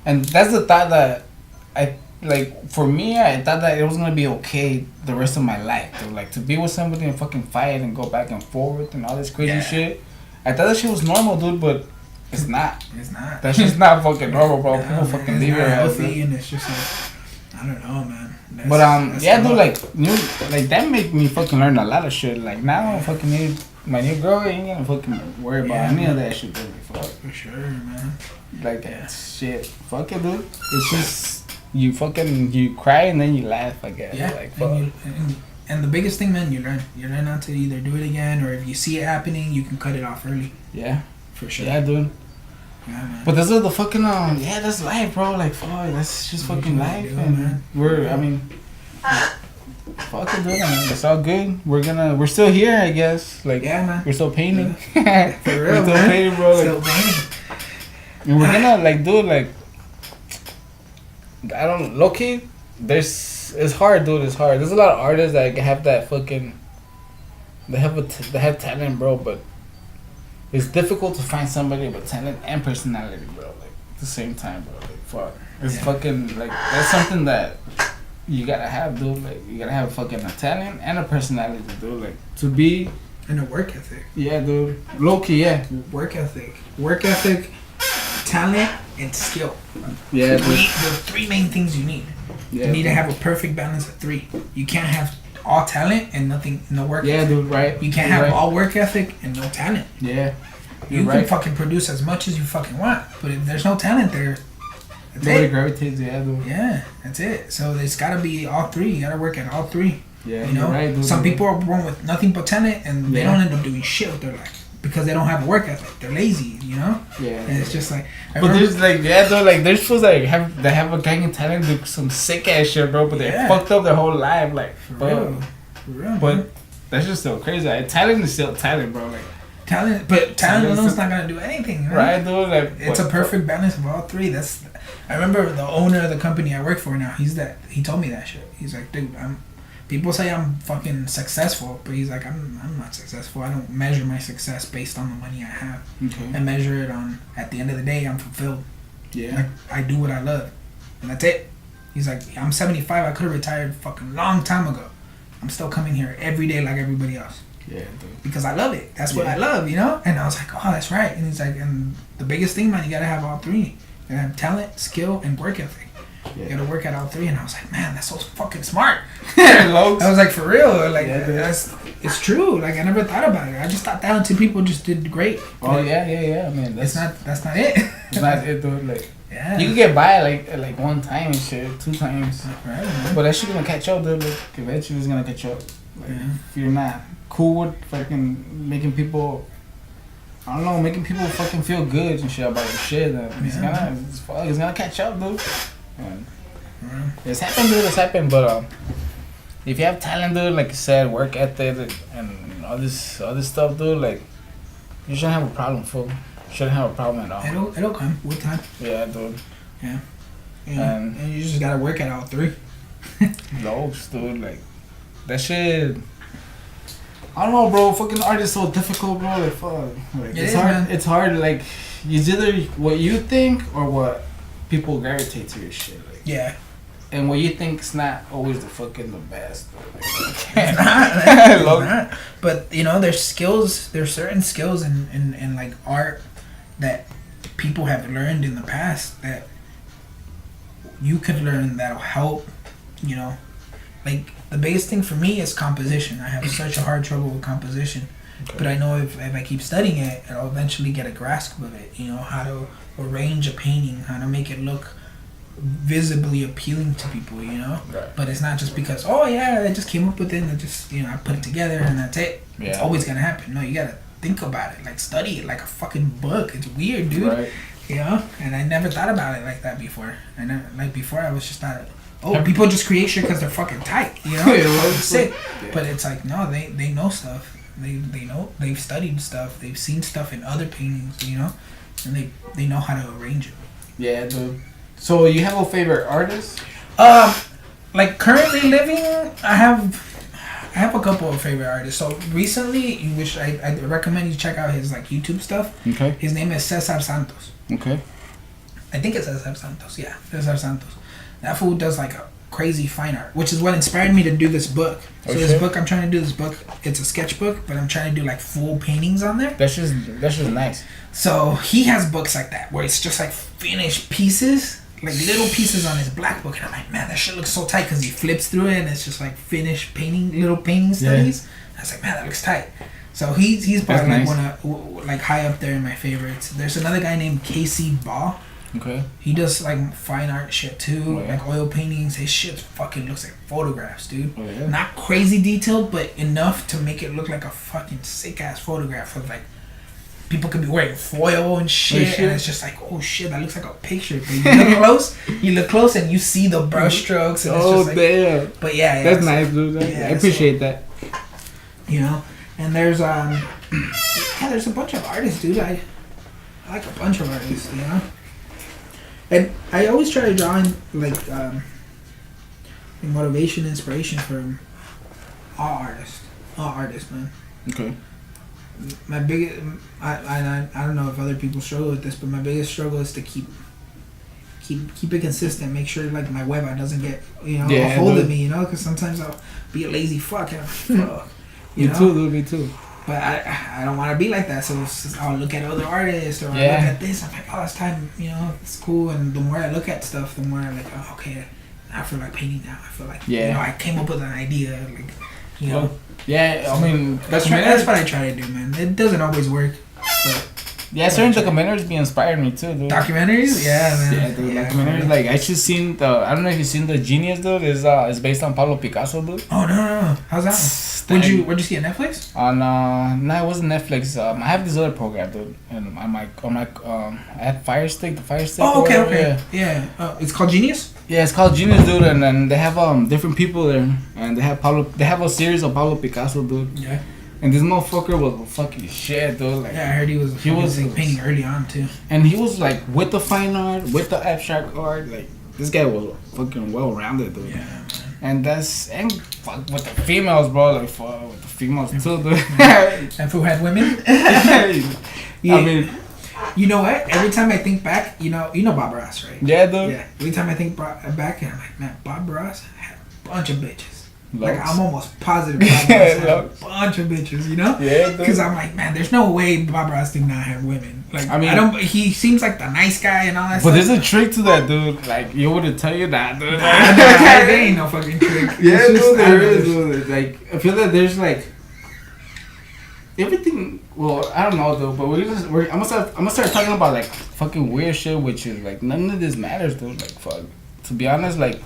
and that's the thought that I like. For me, I thought that it was gonna be okay the rest of my life, dude. Like to be with somebody and fucking fight and go back and forth and all this crazy shit. I thought that shit was normal, dude, but it's not. It's not. That's just not fucking normal, bro. People fucking leave your ass. And it's just like, I don't know, man. That's dude, like that made me fucking learn a lot of shit. Like now, I fucking need my new girl. Ain't gonna fucking worry about any of that shit, dude. For sure, man. Like shit, fuck it, dude. It's just you cry and then you laugh. I guess. Yeah. Like fuck. And the biggest thing, man, you learn not to either do it again, or if you see it happening, you can cut it off early. Yeah, for sure. Yeah, dude. Yeah, man. But this is the fucking that's life, bro. Like fuck, that's just fucking life, man. Fuck it, dude. I mean, it's all good. We're still here, I guess. Like man. We're still painting. Yeah. For real, we're still painting, bro. Like, still painting. And we're gonna like do it like. I don't low key. It's hard, dude. It's hard. There's a lot of artists that have that fucking. They have talent, bro, but. It's difficult to find somebody with talent and personality, bro. Like at the same time, bro. Like fuck, it's fucking like that's something that you gotta have, dude. Like you gotta have fucking a talent and a personality, dude. Like to be and a work ethic. Yeah, dude. Low key, yeah. Work ethic, talent, and skill. Yeah, the three main things you need. Yeah, you need to have a perfect balance of three. You can't have all talent and no work ethic. Dude, right. You can't have all work ethic and no talent. Yeah. You can fucking produce as much as you fucking want, but if there's no talent there, that's nobody it. gravitates, dude. Yeah, that's it. So it's gotta be all three. You gotta work at all three. Yeah, you know. Right, dude, some people are born with nothing but talent, and they don't end up doing shit with their life because they don't have a work ethic. They're lazy, you know. Yeah. And it's just like. But there's like dude, like there's supposed to have a gang of talent do some sick ass shit, bro. But they fucked up their whole life, like for real. But that's just so crazy. Like, talent is still talent, bro. Like talent, but talent alone is not gonna do anything, right, dude? Like it's a perfect balance of all three. I remember the owner of the company I work for now. He told me that shit. He's like, dude, people say I'm fucking successful, but he's like, I'm not successful. I don't measure my success based on the money I have. Okay. I measure it on at the end of the day I'm fulfilled. Yeah. Like, I do what I love, and that's it. He's like, I'm 75. I could have retired fucking long time ago. I'm still coming here every day like everybody else. Yeah, dude. Because I love it. That's what I love, you know? And I was like, oh, that's right. And he's like, and the biggest thing, man, you gotta have all three. You gotta have talent, skill, and work ethic. Yeah. You gotta work at all three. And I was like, man, that's so fucking smart. I was like, for real. Like, it's true. Like, I never thought about it. I just thought talented people just did great. Oh, yeah. I mean, that's not it. It's not it, dude. Like, yeah. You can get by like one time and shit, 2 times. Right, but that shit gonna catch up, dude. Like, eventually it's gonna catch up. Like, if you're not cool with fucking making people, I don't know, making people fucking feel good and shit about your shit, then it's gonna catch up, dude. And it's happened, but if you have talent, dude, like you said, work ethic and all this stuff, dude, like you shouldn't have a problem, fool. Shouldn't have a problem at all. It'll come with time. Yeah, dude. Yeah. And you just gotta work at all three. Loads, dude. Like that shit. I don't know, bro. Fucking art is so difficult, bro. Like, fuck. Like, it's hard. Man. It's hard. Like, it's either what you think or what people gravitate to your shit. Like, yeah. And what you think is not always the fucking the best. It's not. But you know, there's skills. There's certain skills in like art that people have learned in the past that you could learn that'll help. You know, like the biggest thing for me is composition. I have such a hard trouble with composition, but I know if I keep studying it, I'll eventually get a grasp of it. You know, how to arrange a painting, how to make it look visibly appealing to people, you know. Right. But it's not just because I just came up with it and I just I put it together and that's it. Yeah. It's always gonna happen. No, you gotta think about it, like study it like a fucking book. It's weird, dude. Right. You know. And I never thought about it like that before. Before I was just thought, people just create shit because they're fucking tight, you know. It's sick. Yeah. But it's like no, they know stuff. They know, they've studied stuff. They've seen stuff in other paintings, you know, and they know how to arrange it. Yeah, dude. So you have a favorite artist? Like currently living, I have a couple of favorite artists. So recently, which I recommend you check out his like YouTube stuff. Okay. His name is Cesar Santos. Okay. I think it's Cesar Santos. Yeah, Cesar Santos. That fool does like a crazy fine art, which is what inspired me to do this book. So this book, I'm trying to do this book. It's a sketchbook, but I'm trying to do like full paintings on there. That's just nice. So he has books like that where it's just like finished pieces. Like little pieces on his black book, and I'm like, man, that shit looks so tight because he flips through it and it's just like finished little painting studies. Yeah. I was like, man, that looks tight. So he's probably like one of like high up there in my favorites. There's another guy named Casey Baugh. Okay. He does like fine art shit too, yeah. like oil paintings. His shit fucking looks like photographs, dude. Oh, yeah. Not crazy detailed, but enough to make it look like a fucking sick ass photograph of like. People could be wearing foil and shit, and it's just like, oh shit, that looks like a picture. But you look close, and you see the brush strokes. And it's just like, damn! But yeah, that's nice, dude. I appreciate that. You know, and there's there's a bunch of artists, dude. I like a bunch of artists, you know. And I always try to draw in like motivation, inspiration from all artists, man. Okay. My biggest, I don't know if other people struggle with this, but my biggest struggle is to keep it consistent. Make sure like my web doesn't get a hold of me, you know, because sometimes I'll be a lazy fuck. And fuck me too, dude. Me too. But I don't want to be like that. So I'll look at other artists or I look at this. I'm like, oh, it's time. You know, it's cool. And the more I look at stuff, the more I'm like, oh, okay, I feel like painting now. I feel like I came up with an idea, like. You know? Well, yeah, I mean that's what I try to do, man. It doesn't always work. But certain documentaries be inspired me too, dude. Documentaries, yeah, man. Yeah, dude. Documentaries, like I just seen the. I don't know if you've seen the Genius, dude. It's based on Pablo Picasso, dude. Oh no! How's that one? Where'd you see it? Netflix? On no, it wasn't Netflix. I have this other program, dude, and I'm like, I had Fire Stick, the Fire Stick. Oh, okay. Yeah. It's called Genius. Yeah, it's called Genius, dude, and then they have different people there, and they have a series of Pablo Picasso, dude. Yeah. And this motherfucker was fucking shit, dude. Like, yeah, I heard he was painting early on too. And he was like with the fine art, with the abstract art. Like this guy was fucking well rounded, dude. Yeah, man. And fuck with the females, bro. Like fuck with the females too, dude. And who had women? Yeah. I mean. You know what? Every time I think back, you know Bob Ross, right? Yeah, dude. Yeah. Every time I think back, and I'm like, man, Bob Ross had a bunch of bitches. Loves. Like I'm almost positive Bob Ross had a bunch of bitches, you know? Yeah, dude. Because I'm like, man, there's no way Bob Ross did not have women. Like, I mean, he seems like the nice guy and all that. But stuff. there's a trick to that, dude. Like you wouldn't tell you that, dude. There ain't no fucking trick. Yeah, dude, there is, dude. Like I feel that there's like. Everything, well, I don't know though, but I'm gonna start talking about like fucking weird shit, which is like none of this matters, dude. Like fuck, to be honest, like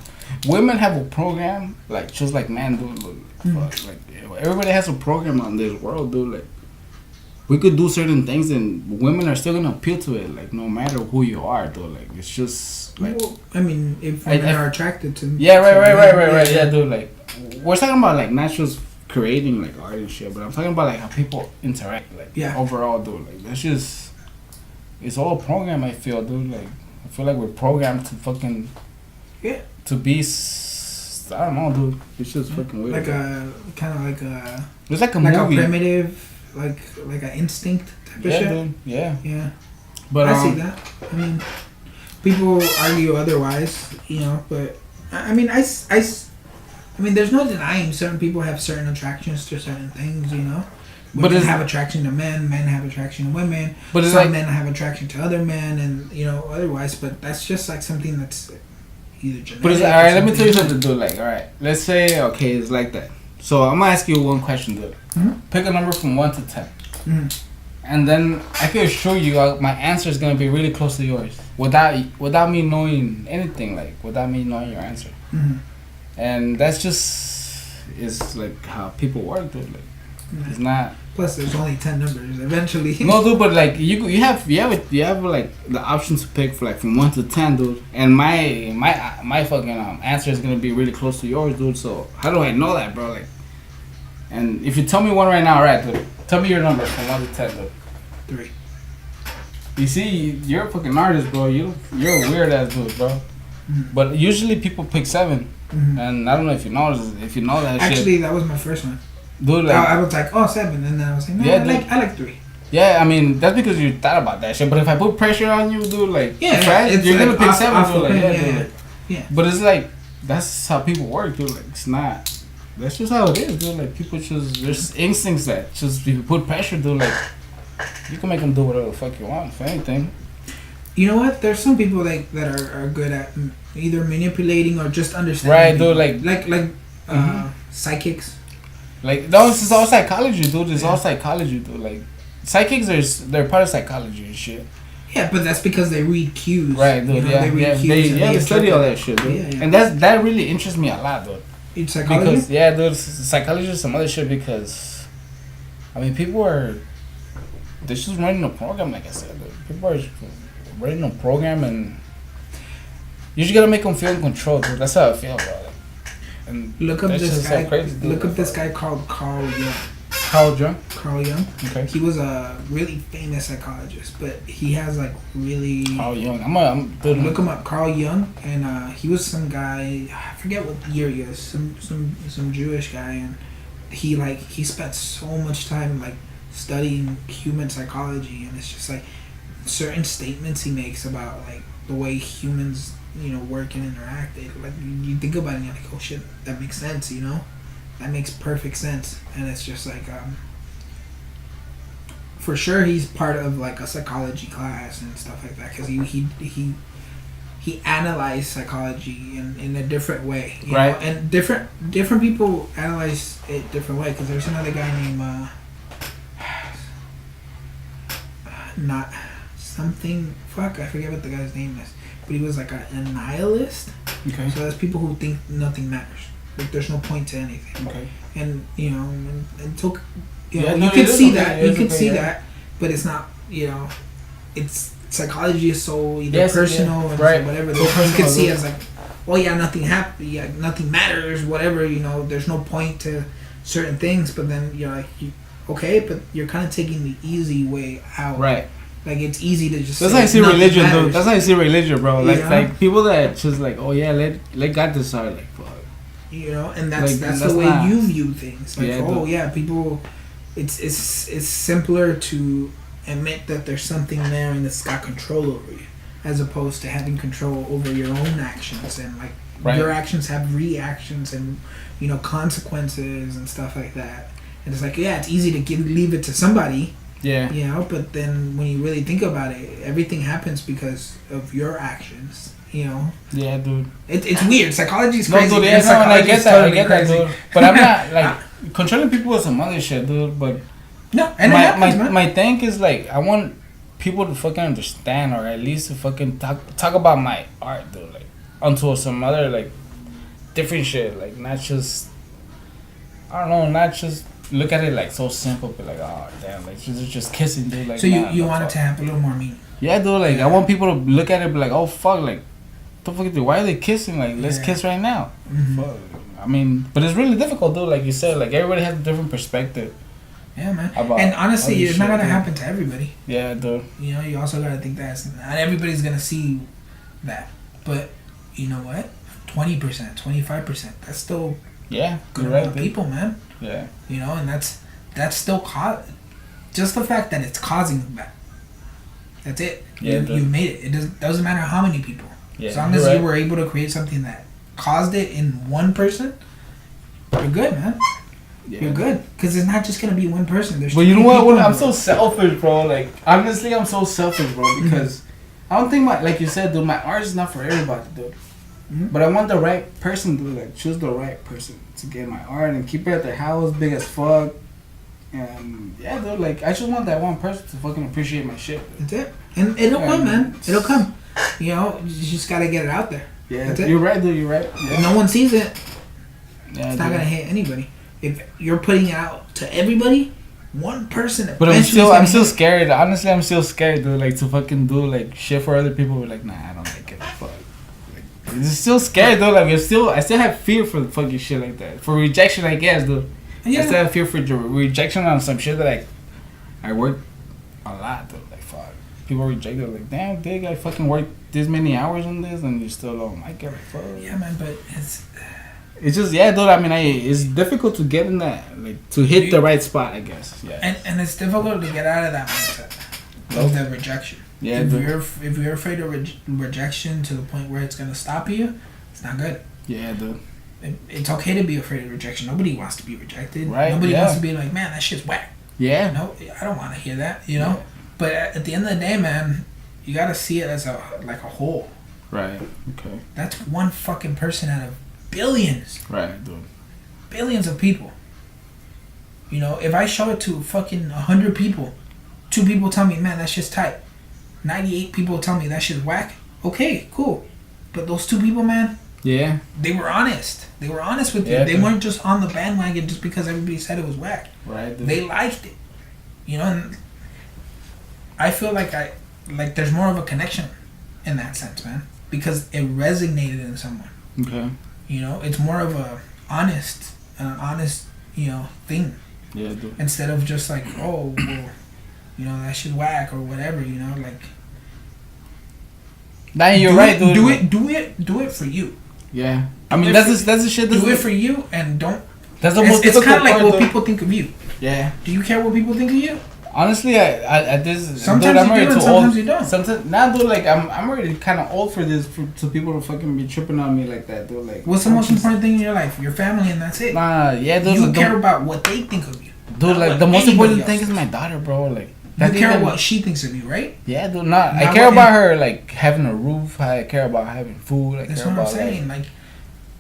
women have a program, like just like man, dude. Fuck, like everybody has a program on this world, dude. Like we could do certain things, and women are still gonna appeal to it, like no matter who you are, dude. Like it's just like. Well, I mean, if women are attracted to. Yeah, right. Yeah, dude. Like we're talking about like not just creating like art and shit, but I'm talking about like how people interact, like overall, dude. Like that's just, it's all a program. I feel, dude. Like I feel like we're programmed to fucking to be just, I don't know, dude. It's just fucking weird. Like a kind of like a. It's like a like movie. a primitive, like an instinct type of shit. Dude. Yeah. Yeah. But I see that. I mean, people argue otherwise, you know. But I mean, I mean, there's no denying certain people have certain attractions to certain things, you know. Women have attraction to men have attraction to women. But some like, men have attraction to other men, and you know, otherwise. But that's just like something that's either genetic. But it's all right. Let me tell you something, dude. Like, all right, let's say okay, it's like that. So I'm gonna ask you one question, dude. Mm-hmm. Pick a number from 1 to 10, and then I can assure you my answer is gonna be really close to yours without me knowing anything, like without me knowing your answer. Mm-hmm. And that's just is like how people work, dude. Like, it's not. Plus, there's only 10 numbers. Eventually. No, dude, but like you have like the option to pick for like from 1 to 10, dude. And my fucking answer is gonna be really close to yours, dude. So how do I know that, bro? Like, and if you tell me one right now, right, dude, tell me your number from 1 to 10, dude. 3. You see, you're a fucking artist, bro. You're a weird ass dude, bro. Mm-hmm. But usually people pick 7, and I don't know if you know that. Actually, shit. That was my first one. Dude, like, I was like, 7, and then I was like, no, yeah, I like 3. Yeah, I mean that's because you thought about that shit. But if I put pressure on you, dude, like, you're like gonna pick 7, dude. Like, dude. Yeah. But it's like that's how people work, dude. Like, it's not. That's just how it is, dude. Like, people just there's instincts that just if you put pressure, dude, like you can make them do whatever the fuck you want, for anything. You know what? There's some people like that are good at either manipulating or just understanding. Right, dude. Like psychics. Like, no, it's all psychology, dude. It's all psychology, dude. Like, psychics they're part of psychology and shit. Yeah, but that's because they read cues. Right, dude. You know, they study all that shit, dude. Yeah. And that really interests me a lot, dude. In psychology? Because, dude, psychology is some other shit because, I mean, they're just running a program, like I said, dude. People are running a program and you just gotta make them feel in control, dude. That's how I feel, bro. And look up this guy. So crazy, look up this guy called Carl Jung. Carl Jung. Okay. He was a really famous psychologist, but he has like really. Carl Jung. I'm look him up, Carl Jung, and he was some guy. I forget what year he is. Some Jewish guy, and he spent so much time like studying human psychology, and it's just like certain statements he makes about like the way humans, you know, work and interact. Like you think about it and you're like, oh shit, that makes sense, you know? That makes perfect sense. And it's just like, for sure he's part of like a psychology class and stuff like that, because he analyzed psychology in a different way, you right? know? And different people analyze it different way, because there's another guy named not something, fuck, I forget what the guy's name is. But he was like a nihilist. Okay. So that's people who think nothing matters. Like there's no point to anything. Okay. And you know, and took, you know, you can see that. You can see that, but it's not. You know, it's psychology is so either personal and right. whatever. So you can see it as like, oh yeah, nothing matters. Whatever, you know, there's no point to certain things. But then you're like, okay, but you're kind of taking the easy way out. Right. Like it's easy to just. That's how you see religion, dude. That's how you see religion, bro. Like people that just like, oh yeah, let God decide. Like, fuck. You know, and that's the way you view things. Like, people. It's simpler to admit that there's something there and it's got control over you, as opposed to having control over your own actions, and like your actions have reactions and, you know, consequences and stuff like that. And it's like, yeah, it's easy to leave it to somebody. Yeah. You know, but then when you really think about it, everything happens because of your actions. You know. Yeah, dude. It's weird. Psychology is crazy. No, dude. I get that, dude. But I'm not like controlling people with some other shit, dude. But no, and my thing is like I want people to fucking understand, or at least to fucking talk about my art, dude. Like onto some other like different shit, like not just look at it like so simple, but like, oh damn, like she's just kissing, dude. Like, so you want it to have a little more meaning? Yeah, dude. Like I want people to look at it, and be like, oh fuck, like the fuck, dude, why are they kissing? Like let's kiss right now. Mm-hmm. Fuck. I mean, but it's really difficult, dude. Like you said, like everybody has a different perspective. Yeah, man. And honestly, it's not gonna happen to everybody. Yeah, dude. You know, you also gotta think that not everybody's gonna see that. But you know what? 20%, 25%. That's still Yeah, good you're right, amount of people, man. Yeah. You know, and that's still just the fact that it's causing that. That's it. Yeah, you made it. It doesn't matter how many people. Yeah, as long as you were able to create something that caused it in one person, you're good, man. Yeah. You're good, because it's not just gonna be one person. There's. But you know what? I'm so selfish, bro. Like, honestly, I'm so selfish, bro. Because I don't think like you said, dude, my art is not for everybody, dude. Mm-hmm. But I want the right person, dude. Like, choose the right person to get my art and keep it at their house, big as fuck. And yeah, dude, like, I just want that one person to fucking appreciate my shit. That's it. And it'll come, man. It'll come. You know, you just gotta get it out there. Yeah, that's it. You're right, dude. You're right. Yeah. If no one sees it, it's not dude. gonna hit anybody. If you're putting it out to everybody, one person. But I'm still scared. Honestly, I'm still scared, dude. Like, to fucking do like shit for other people. We're like, nah, I don't like it. Fuck. Like, it's still scared, though. Like, I still have fear for fucking shit like that. For rejection, I guess, dude. Yeah. I still have fear for rejection on some shit that I worked a lot, dude. Like, fuck. People reject it. Like, damn, dig, I fucking worked this many hours on this, and you still don't like it. Like, fuck. Yeah, man, but it's just, yeah, dude. I mean, it's difficult to get in that, like, to hit the right spot, I guess. Yeah. And it's difficult to get out of that mindset of that rejection. Yeah. If you're afraid of rejection to the point where it's gonna stop you, it's not good. Yeah, dude. It's okay to be afraid of rejection. Nobody wants to be rejected. Right. Nobody wants to be like, man, that shit's whack. Yeah. No, I don't want to hear that. You know. Yeah. But at the end of the day, man, you gotta see it as a whole. Right. Okay. That's one fucking person out of billions. Right, dude. Billions of people. You know, if I show it to fucking 100 people, 2 people tell me, man, that shit's tight. 98 people tell me that shit's whack. Okay, cool. But those 2 people, man. Yeah. They were honest. They were honest with you. They weren't just on the bandwagon just because everybody said it was whack. Right. Dude. They liked it. You know, and I feel like there's more of a connection in that sense, man. Because it resonated in someone. Okay. You know, it's more of an honest, you know, thing. Yeah, dude. Instead of just like, oh, well, you know, that shit's whack or whatever, you know, like. Nah, you're right, dude. Do it for you. Yeah. I mean, that's the shit. Do it for you and don't. That's the most difficult part. It's kind of like what though. people think of you. Yeah. Do you care what people think of you? Honestly, at this, sometimes dude, I'm you do and sometimes you don't. Sometimes, nah, dude, like I'm already kind of old for this, to people to fucking be tripping on me like that, dude. Like, what's the most important thing in your life? Your family, and that's it. Nah, yeah, dude. You care about what they think of you, dude. Like, the most important thing is my daughter, bro. Like, you care what she thinks of you, right? Yeah, dude. I care about her, like, having a roof. I care about having food. That's what I'm saying. Like,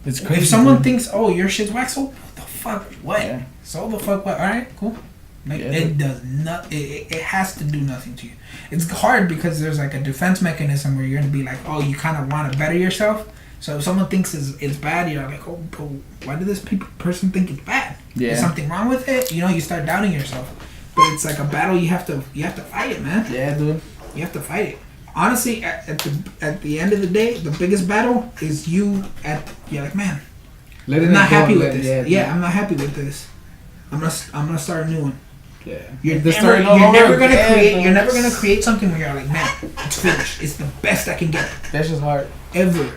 it's crazy. If someone thinks, oh, your shit's whack, so what the fuck? What? Yeah. So the fuck what? All right, cool. Like, it does not. It has to do nothing to you. It's hard because there's like a defense mechanism where you're gonna be like, oh, you kind of want to better yourself. So if someone thinks it's bad, you're like, oh, but why did this person think it's bad? Yeah. Is something wrong with it? You know, you start doubting yourself. But it's like a battle. You have to fight it, man. Yeah, dude. You have to fight it. Honestly, at the end of the day, the biggest battle is you're like, man, I'm not happy with this. Yeah, I'm not happy with this. I'm gonna start a new one. Yeah. You're never gonna create something where you're like, man, it's finished. It's the best I can get. That's just hard. Ever.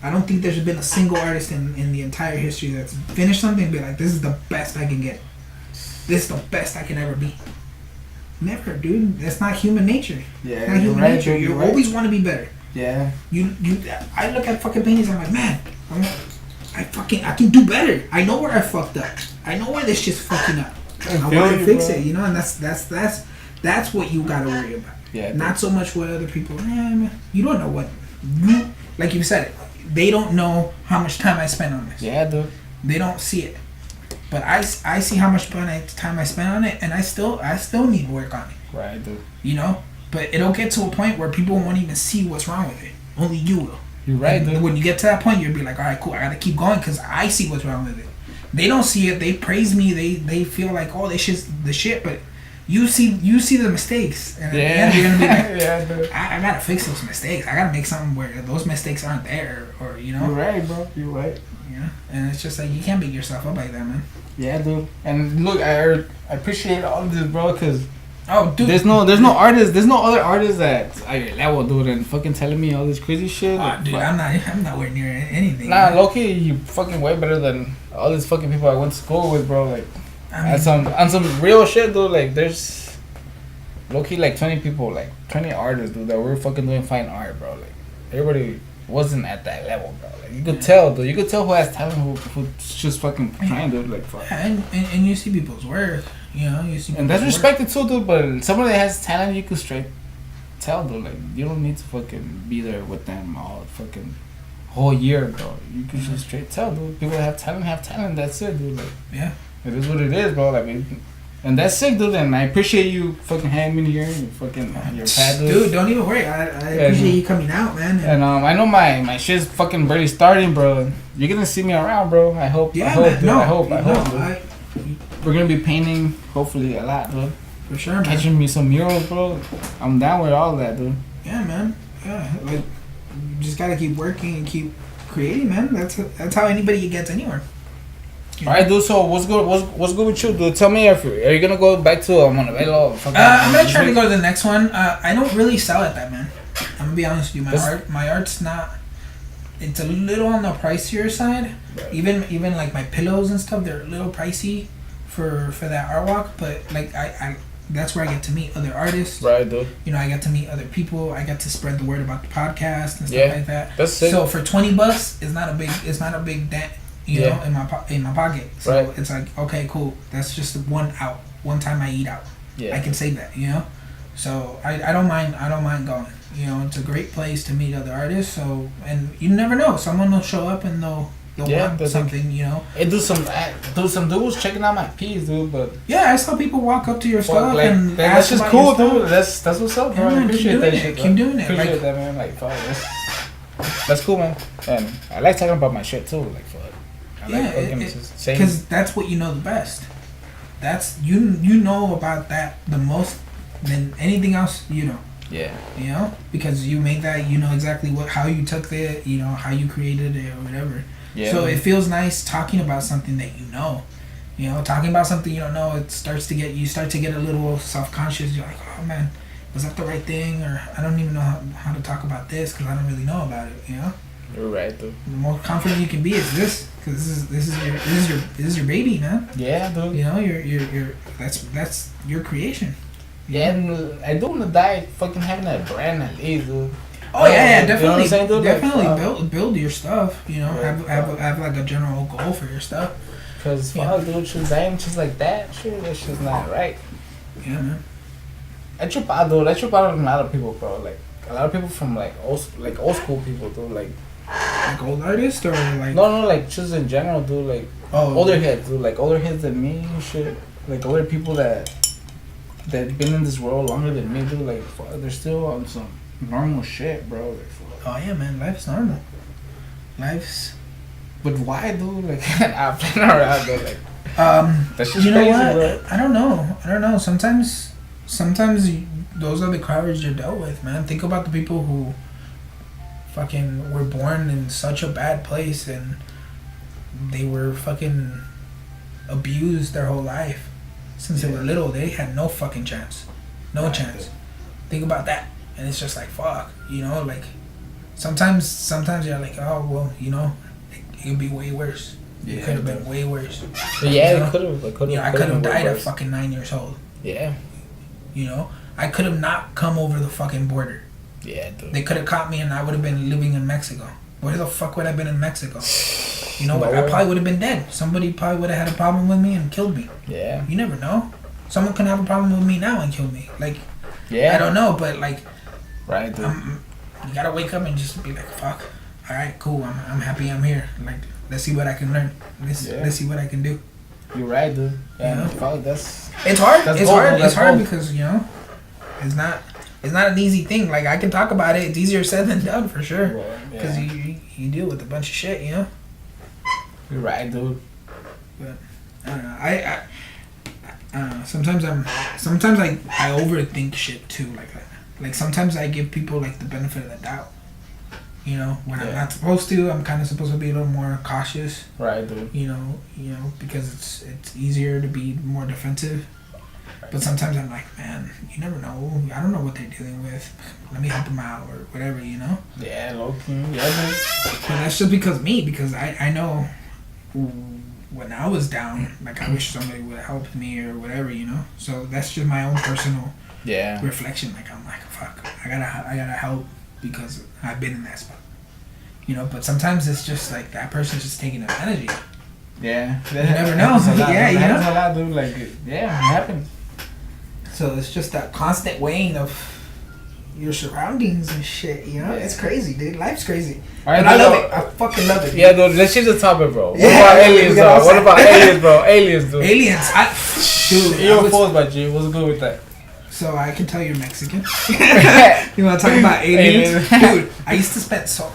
I don't think there's been a single artist in the entire history that's finished something and be like, this is the best I can get. This is the best I can ever be. Never, dude. That's not human nature. Yeah. Not human nature. You always want to be better. Yeah. I look at fucking paintings. I'm like, man, I can do better. I know where I fucked up. I know where this shit's fucking up. I want to fix it, you know, and that's what you gotta worry about. Yeah. Not so much what other people. Man, you don't know what like you said it. They don't know how much time I spent on this. Yeah, dude. They don't see it, but I see how much time I spent on it, and I still need work on it. Right, dude. You know, but it'll get to a point where people won't even see what's wrong with it. Only you will. You're right, dude. When you get to that point, you'll be like, all right, cool. I gotta keep going because I see what's wrong with it. They don't see it. They praise me. They feel like, oh, this shit's the shit. But you see the mistakes, and at the end you're gonna be like, I gotta fix those mistakes. I gotta make something where those mistakes aren't there, or you know. You're right, bro. You're right. Yeah, and it's just like you can't beat yourself up like that, man. Yeah, dude. And look, I appreciate all of this, bro, because Oh, dude. There's no other artists that I level, dude, and fucking telling me all this crazy shit. Oh, dude, I'm not way near anything. Nah, low-key, you fucking way better than all these fucking people I went to school with, bro. Like, on some real shit, dude. Like, there's low-key like 20 people, like 20 artists, dude, that were fucking doing fine art, bro. Like, everybody wasn't at that level, bro. Like, you could tell, dude. You could tell who has talent, who's just fucking trying, dude. Like, fuck. Yeah, and you see people's work. You know, you see. And that's respected too, dude. But somebody that has talent, you could straight tell, dude. Like, you don't need to fucking be there with them all fucking whole year, bro. You can just straight tell, dude. People that have talent. That's it, dude. Like, yeah, it is what it is, bro. Like, and that's sick, dude. And I appreciate you fucking having me here and fucking your pad, dude. Don't even worry. I appreciate you coming out, man. And I know my shit's fucking barely starting, bro. You're gonna see me around, bro. I hope. Yeah, I hope, man. dude. No, I hope. I We're gonna be painting, hopefully, a lot, dude. For sure, man. Catching me some murals, bro. I'm down with all that, dude. Yeah, man. Yeah, like you just gotta keep working and keep creating, man. That's how anybody gets anywhere. All right, dude. So what's good? What's good with you, dude? Tell me, are you gonna go back to Montebello? I'm gonna try to go to the next one. I don't really sell at that, man. I'm gonna be honest with you. My art's not. It's a little on the pricier side. Right. Even like my pillows and stuff, they're a little pricey for that art walk. But like I that's where I get to meet other artists. Right, dude. You know, I get to meet other people. I get to spread the word about the podcast and stuff like that. That's sick. So for $20, it's not a big dent, you know, in my pocket. So it's like, okay, cool. That's just one time I eat out. Yeah. I can save that, you know. So I don't mind going. You know, it's a great place to meet other artists. So, and you never know, someone will show up and they'll want something, like, you know. It do some dudes checking out my piece, dude. But yeah, I saw people walk up to your stuff and that's just cool, dude. That's what's up, bro. Yeah, I appreciate that shit. Keep doing it. Appreciate that, man. Like, fuck, that's cool, man. And I like talking about my shit too. Like, fuck. Because that's what you know the best. That's you know about that the most than anything else, you know. Yeah. You know, because you made that, you know exactly how you took it, you know, how you created it or whatever. Yeah. So it feels nice talking about something that you know. You know, talking about something you don't know, you start to get a little self-conscious. You're like, oh man, was that the right thing? Or I don't even know how to talk about this because I don't really know about it. You know. You're right, dude. The more confident you can be is this, because this is your baby, man. Yeah, dude. You know, you're that's your creation. Yeah, and I don't want to die fucking having that brand at least, dude. Oh yeah, definitely, you know what I'm saying, definitely build your stuff. You know, have like a general goal for your stuff. Cause fuck, dude, just dying just like that, shit, that's just not right. Yeah, man. I trip out on a lot of people, bro. Like a lot of people from like old school people, dude. Like old artists or like no, like just in general, dude. Like older heads, dude. Like older heads than me and shit. Like older people that been in this world longer than me, dude. Like fuck, they're still on some normal shit, bro. Like, oh yeah, man, life's normal. But why, dude? Like I'm playing around, dude. Like that's just, you know crazy, what? Bro. I don't know. Sometimes those are the crowds you're dealt with, man. Think about the people who fucking were born in such a bad place and they were fucking abused their whole life since they were little. They had no fucking chance. No chance. Think about that. And it's just like, fuck, you know, like sometimes you're like, oh well, you know, it could be way worse. It could have been way worse. But yeah, it could have. Yeah, I could have died at fucking 9 years old. Yeah. You know, I could have not come over the fucking border. Yeah, dude. They could have caught me and I would have been living in Mexico. Where the fuck would I have been in Mexico? You know, I probably would have been dead. Somebody probably would have had a problem with me and killed me. Yeah. You never know. Someone could have a problem with me now and kill me. Like, yeah. I don't know, but like, right, dude. You gotta wake up and just be like, fuck. All right, cool. I'm happy I'm here. Like, let's see what I can learn. Let's see what I can do. You're right, dude. Yeah, you know? Fuck, it's hard. It's hard because, you know, it's not an easy thing. Like, I can talk about it. It's easier said than done for sure. Because you deal with a bunch of shit, you know. You're right, dude. But I don't know. I don't know. Sometimes I overthink shit too. Like sometimes I give people like the benefit of the doubt. You know, when I'm not supposed to, I'm kind of supposed to be a little more cautious. Right, dude. You know, because it's easier to be more defensive. But sometimes I'm like, man, you never know. I don't know what they're dealing with. Let me help them out or whatever, you know? Yeah, low-key. Yeah, man. But that's just because I know when I was down, like I wish somebody would have helped me or whatever, you know? So that's just my own personal reflection. Like I'm like, fuck, I gotta help because I've been in that spot. You know, but sometimes it's just like that person's just taking advantage of you. Yeah. You never know. Yeah, you know? It happens a lot, dude. Like, yeah, it happens. So it's just that constant weighing of your surroundings and shit, you know? Yeah. It's crazy, dude. Life's crazy. Right, but I love it. I fucking love it. Dude. Yeah, dude, let's change the topic, bro. What Yeah, about aliens, dog? What about aliens, bro? Aliens, dude. Aliens. Dude. You're opposed by G. What's good with that? So I can tell you're Mexican. You want to talk about aliens? Dude, I used to spend so...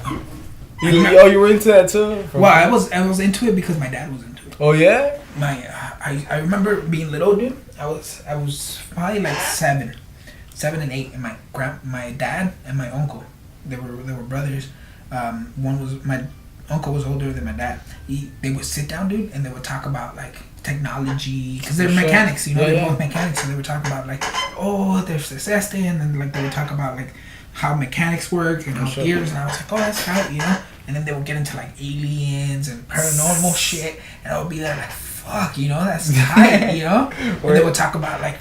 You were into that too? Well, I was into it because my dad was into it. Oh, yeah? I remember being little, dude. I was probably like 7 and 8, and my dad and my uncle, they were brothers. One was my uncle was older than my dad. They would sit down, dude, and they would talk about like technology because they're mechanics, you know. They're both mechanics, so they would talk about like, oh, there's this thing, and then like they would talk about like how mechanics work and how gears, and I was like, oh, that's right, you know. And then they would get into like aliens and paranormal shit, and I would be there like, fuck, you know, that's tight, you know. And they would talk about like,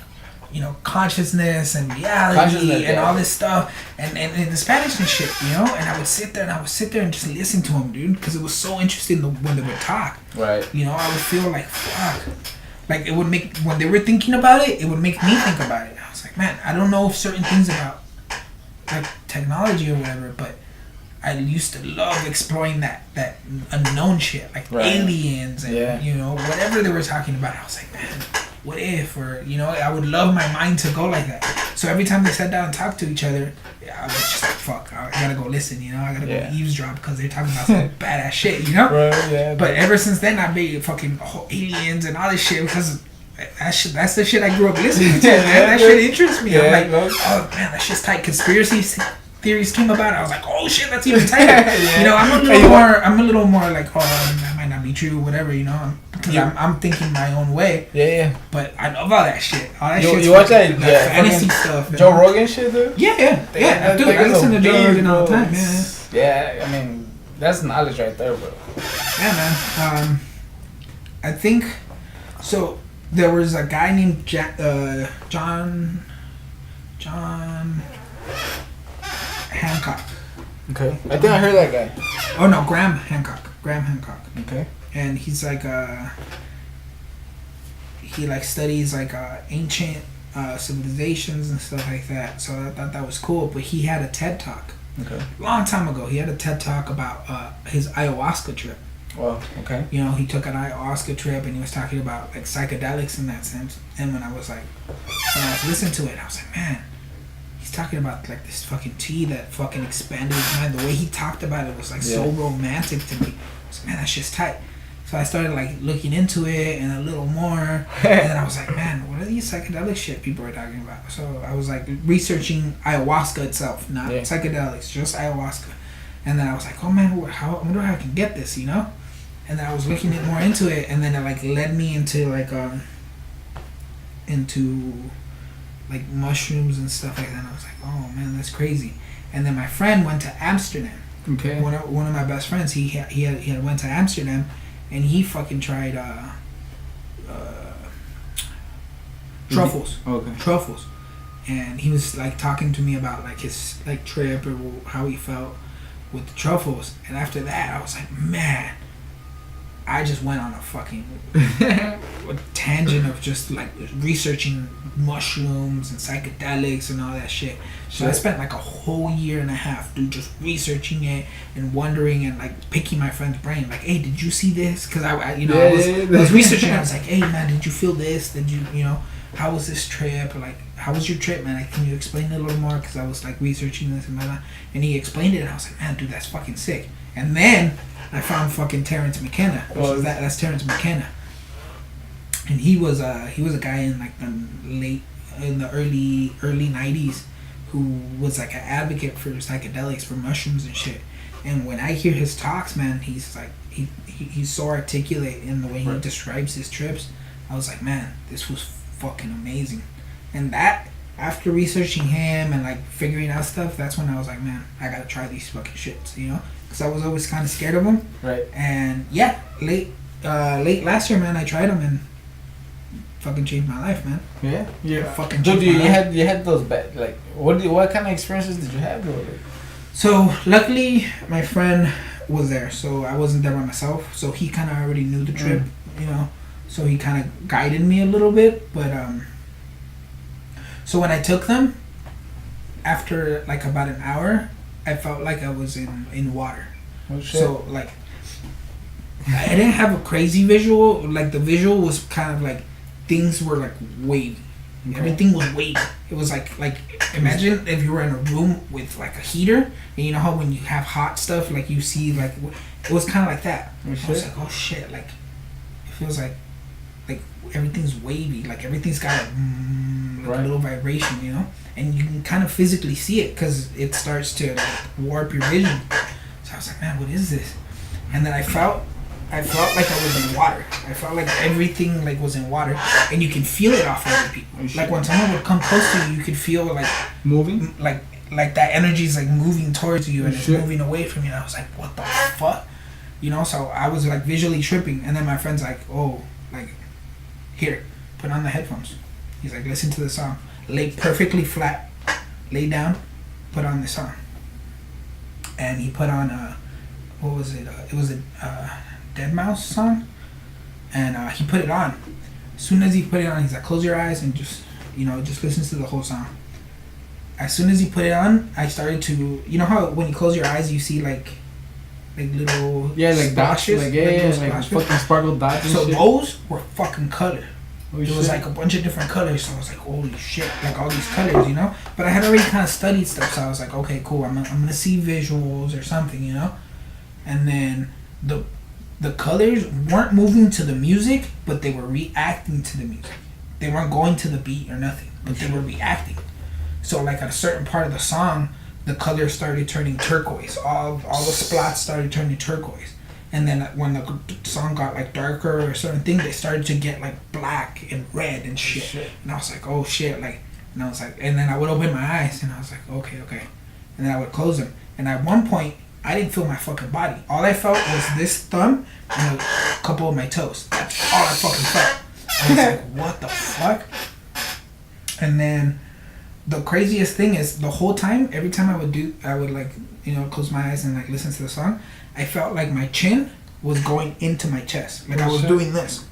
you know, consciousness and reality and all this stuff, and the Spanish and shit, you know. And I would sit there and just listen to them, dude, because it was so interesting when they would talk. Right. You know, I would feel like, fuck, like it would make, when they were thinking about it, it would make me think about it. I was like, man, I don't know if certain things about like technology or whatever, but I used to love exploring that unknown shit, like aliens and you know, whatever they were talking about. I was like, man, what if, or you know, I would love my mind to go like that. So every time they sat down and talked to each other, I was just like, fuck, I gotta go listen, you know, I gotta go eavesdrop because they're talking about some badass shit, you know. But ever since then, I've been fucking aliens and all this shit because that's the shit I grew up listening to, man. That shit interests me. I'm like, oh man, that shit's tight. Conspiracy theories came about. I was like, oh shit, that's even tighter. You know, I'm a little more like, oh, that might not be true, whatever, you know, because I'm thinking my own way. Yeah. But I love all that shit. All that shit. You watch that fantasy stuff. Joe Rogan shit, dude? Yeah. Dude, I listen to Joe Rogan all the time, man. Yeah, I mean, that's knowledge right there, bro. Yeah, man. I think so. There was a guy named John Hancock. Okay. I think I heard that guy. Oh no, Graham Hancock. Okay. And he's like he like studies like ancient civilizations and stuff like that. So I thought that was cool. But he had a TED Talk. Okay. Long time ago, he had a TED Talk about his ayahuasca trip. Well, okay. You know, he took an ayahuasca trip and he was talking about like psychedelics in that sense. And when I was listening to it, I was like, man, he's talking about like this fucking tea that fucking expanded his mind. The way he talked about it was like so romantic to me. I was like, man, that's just tight. So I started like looking into it and a little more, and then I was like, man, what are these psychedelic shit people are talking about? So I was like researching ayahuasca itself, not psychedelics, just ayahuasca. And then I was like, oh man, I wonder how I can get this, you know? And then I was looking more into it, and then it like led me into like mushrooms and stuff like that. And I was like, oh man, that's crazy. And then my friend went to Amsterdam. Okay. One of my best friends, he had went to Amsterdam, and he fucking tried truffles. Okay. Truffles. And he was like talking to me about like his like trip or how he felt with the truffles. And after that, I was like, man, I just went on a fucking tangent of just like researching mushrooms and psychedelics and all that shit. So I spent like a whole year and a half, dude, just researching it and wondering and like picking my friend's brain. Like, hey, did you see this? Because I was researching. I was like, hey man, did you feel this? Did you how was this trip? Or like, how was your trip, man? Like, can you explain it a little more? Because I was like researching this and that. And he explained it, and I was like, man, dude, that's fucking sick. And then I found fucking Terrence McKenna. That's Terrence McKenna. And he was a guy in like the early 90s who was like an advocate for psychedelics, for mushrooms and shit. And when I hear his talks, man, he's like he's so articulate in the way he describes his trips. I was like, man, this was fucking amazing. And that, after researching him and like figuring out stuff, that's when I was like, man, I gotta try these fucking shits, you know? Because I was always kind of scared of them. Right. And yeah, late last year, man, I tried them and fucking changed my life, man. Yeah. Yeah. Fucking Dude, changed you my life. had those bad, like what kind of experiences did you have with it? So luckily, my friend was there, so I wasn't there by myself. So he kind of already knew the trip, you know. So he kind of guided me a little bit, but so when I took them, after like about an hour, I felt like I was in water. Oh shit. So like, I didn't have a crazy visual. Like the visual was kind of like things were like wavy. Okay. Everything was wavy. It was like imagine if you were in a room with like a heater, and you know how when you have hot stuff, like you see like it was kind of like that. Oh, I was like, oh shit, like it feels like everything's wavy, like everything's got like a little vibration, you know, and you can kind of physically see it because it starts to like warp your vision. So I was like, man, what is this? And then I felt like I was in water. I felt like everything like was in water, and you can feel it off other people. Like when someone would come close to you, you could feel like moving, like that energy is like moving towards you and it's moving away from you. And I was like, what the fuck, you know? So I was like visually tripping, and then my friend's like, oh, like here, put on the headphones. He's like, listen to the song. Lay perfectly flat, lay down, put on the song. And he put on what was it? It was a Dead Mouse song, and he put it on. As soon as he put it on, he's like, close your eyes and just listen to the whole song. As soon as he put it on, I started to, you know how when you close your eyes you see like little like dots, like fucking sparkle dots. So those were fucking color. Holy It was like a bunch of different colors, so I was like, holy shit, like all these colors, you know? But I had already kind of studied stuff, so I was like, okay, cool, I'm gonna see visuals or something, you know? And then the colors weren't moving to the music, but they were reacting to the music. They weren't going to the beat or nothing, but they were reacting. So like at a certain part of the song, the colors started turning turquoise. All the spots started turning turquoise. And then when the song got like darker or certain thing, they started to get like black and red and shit. And I was like, oh shit, like, and I was like, and then I would open my eyes and I was like, okay. And then I would close them. And at one point, I didn't feel my fucking body. All I felt was this thumb and a couple of my toes. That's all I fucking felt. I was like, what the fuck? And then the craziest thing is the whole time, every time I would like, you know, close my eyes and like listen to the song, I felt like my chin was going into my chest. Like I was doing this.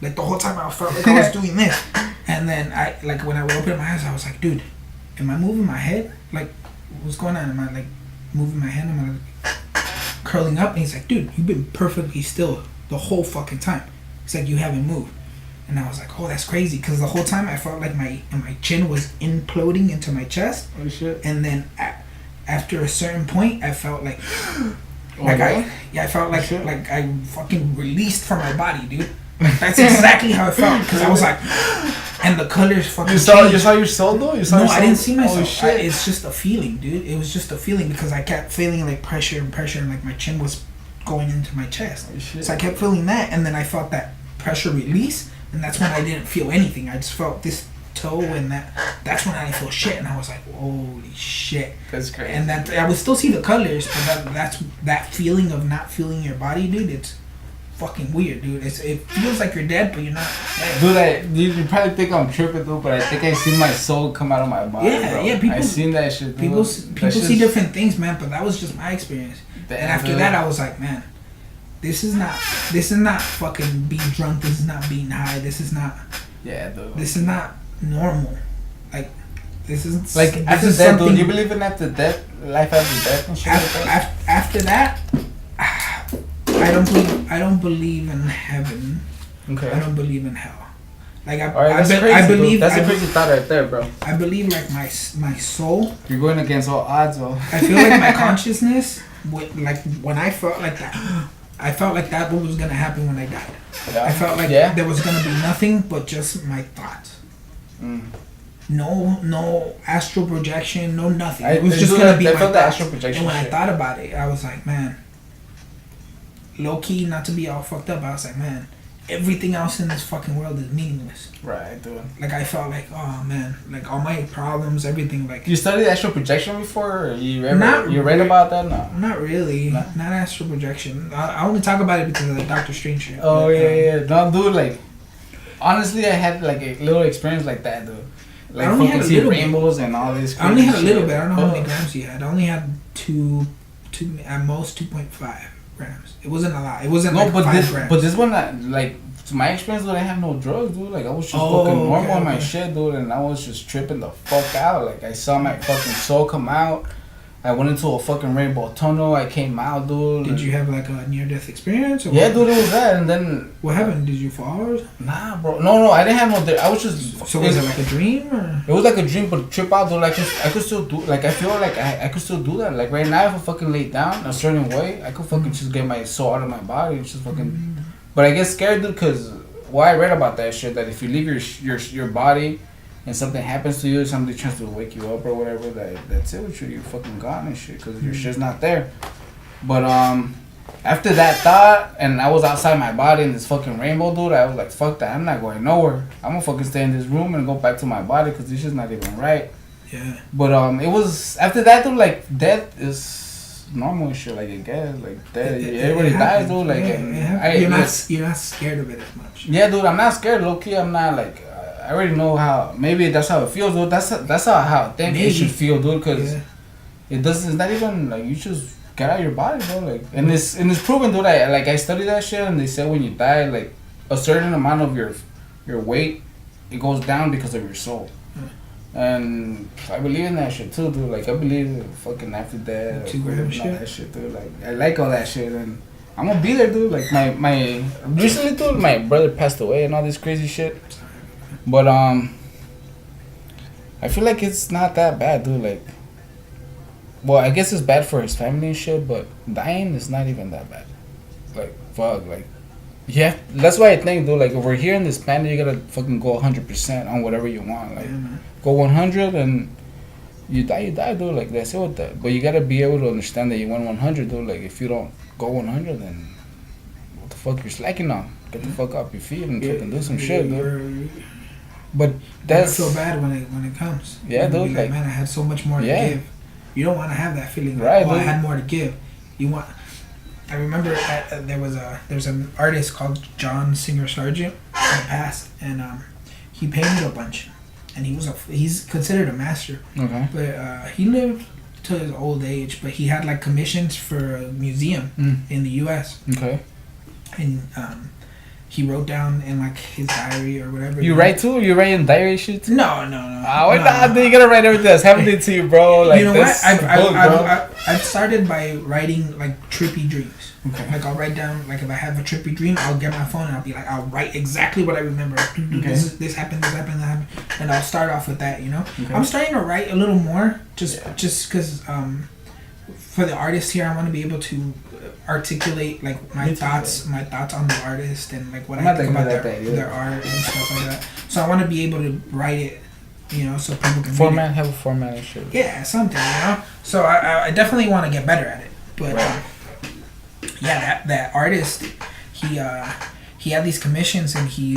Like the whole time I felt like I was doing this. And then I, like when I would open my eyes, I was like, dude, am I moving my head? Like, what's going on? Am I like moving my hand? Am I like curling up? And he's like, dude, you've been perfectly still the whole fucking time. It's like you haven't moved. And I was like, oh, that's crazy. Because the whole time I felt like my chin was imploding into my chest. Oh shit. And then after a certain point, I felt like... I felt like I fucking released from my body, dude. Like that's exactly how I felt because I was like, and the colors fucking. You saw your soul though. I didn't see myself. It's just a feeling, dude. It was just a feeling because I kept feeling like pressure, and like my chin was going into my chest. So I kept feeling that, and then I felt that pressure release, and that's when I didn't feel anything. I just felt this toe, and that's when I didn't feel shit, and I was like, holy shit, that's crazy. And that I would still see the colors, but that's that feeling of not feeling your body, dude. It's fucking weird, dude. It feels like you're dead, but you're not dead. Dude, you probably think I'm tripping though, but I think I seen my soul come out of my body. Yeah, people. I seen that shit. Dude. People see different things, man. But that was just my experience. And after that, I was like, man, this is not fucking being drunk. This is not being high. This is not. Yeah, dude. This is not normal. Like, this is like after death. Do you believe in after death, life after death, and shit after that? I don't believe in heaven. Okay. I don't believe in hell. Like I believe that's a crazy thought right there, bro. I believe like my soul. You're going against all odds, though. I feel like my consciousness, like when I felt like that, I felt like that what was gonna happen when I died. Yeah. I felt like there was gonna be nothing but just my thoughts. No astral projection, no nothing. It was just gonna be my thoughts. Astral projection. And when I thought about it, I was like, man. Low key, not to be all fucked up, I was like, man, everything else in this fucking world is meaningless. Right, dude. Like I felt like, oh man, like all my problems, everything. Like You studied astral projection before? Or you ever, Not you read re- about that? No. not really, No? not astral projection. I only talk about it because of the Doctor Strange shit. Oh But, yeah. No, dude. Like, honestly, I had like a little experience like that, dude. Like I only had fucking a see little bit. rainbows and all this. I only had a crazy little shit. bit. I don't know how many grams you had. I only had two at most 2.5 grams. It wasn't a lot. It wasn't No, like but 5 grams. this one, like, to my experience, dude, I have no drugs, dude. Like, I was just Oh, fucking normal okay, on my okay. shit, dude, and I was just tripping the fuck out. Like, I saw my fucking soul come out. I went into a fucking rainbow tunnel. I came out, dude. Did you have like a near-death experience? Or Yeah, what? dude, it was that. And then, What happened? Did you fall? Or something? nah, bro. No, I didn't have no. I was just. So was it like a dream or? It was like a dream, but trip out, dude. Like, I could still do. Like, I feel like I could still do that. Like, right now, if I fucking lay down a certain way, I could fucking just get my soul out of my body and just fucking. But I get scared, dude, because I read about that shit, that if you leave your body and something happens to you, somebody tries to wake you up or whatever, that's it with you. You're fucking gone and shit, because your shit's not there. But after that thought, and I was outside my body in this fucking rainbow, dude, I was like, fuck that, I'm not going nowhere. I'm gonna fucking stay in this room and go back to my body, because this shit's not even right. Yeah. But it was after that, dude, like, death is normal and shit. Like, I guess, like, death, everybody dies, dude. Like, You're not scared of it as much. yeah, dude, I'm not scared. Low key, I'm not like. I already know how. Maybe that's how it feels, dude. That's how I think it should feel, dude. Cause it doesn't. It's not even like you just get out of your body, bro. Like, and it's proven, dude. I studied that shit, and they said when you die, like a certain amount of your weight, it goes down because of your soul. And I believe in that shit too, dude. Like, I believe in fucking after death, 2 gram all shit. that shit, dude. Like, I like all that shit, and I'm gonna be there, dude. Like, my recently, dude, my brother passed away and all this crazy shit. But I feel like it's not that bad, dude. Like, well, I guess it's bad for his family and shit, but dying is not even that bad. Like, fuck, like, yeah. That's why I think, dude, like, over here in this planet, you gotta fucking go 100% on whatever you want. Like, go 100 and you die, dude. Like, that's it with that. But you gotta be able to understand that you went 100, dude. Like, if you don't go 100, then what the fuck you're slacking on? Get the fuck off your feet and fucking do some shit, dude. But that's I feel bad when it comes. Yeah, You know, dude. like, man, I had so much more to give. You don't want to have that feeling. Like, Right, I dude. had more to give. You want. I remember there's an artist called John Singer Sargent that passed, and he painted a bunch, and he's considered a master. okay. But he lived to his old age, but he had like commissions for a museum in the U.S. Okay. and he wrote down in like his diary or whatever. You write too? You write in diary shit too? No. Why not? You gotta write everything that's happening to you, bro. Like, you know what? that's bro. I've started by writing like trippy dreams. Okay. Like I'll write down, like if I have a trippy dream, I'll get my phone and I'll be like, I'll write exactly what I remember. Okay. This happened, and I'll start off with that. You know, Okay. I'm starting to write a little more just because for the artist here, I want to be able to articulate like my thoughts on the artist and like what I think about their art and stuff like that. So I want to be able to write it, you know, so people can read it. Have a format and shit. Yeah, something, you know. So I definitely want to get better at it. But yeah, that artist, he had these commissions and he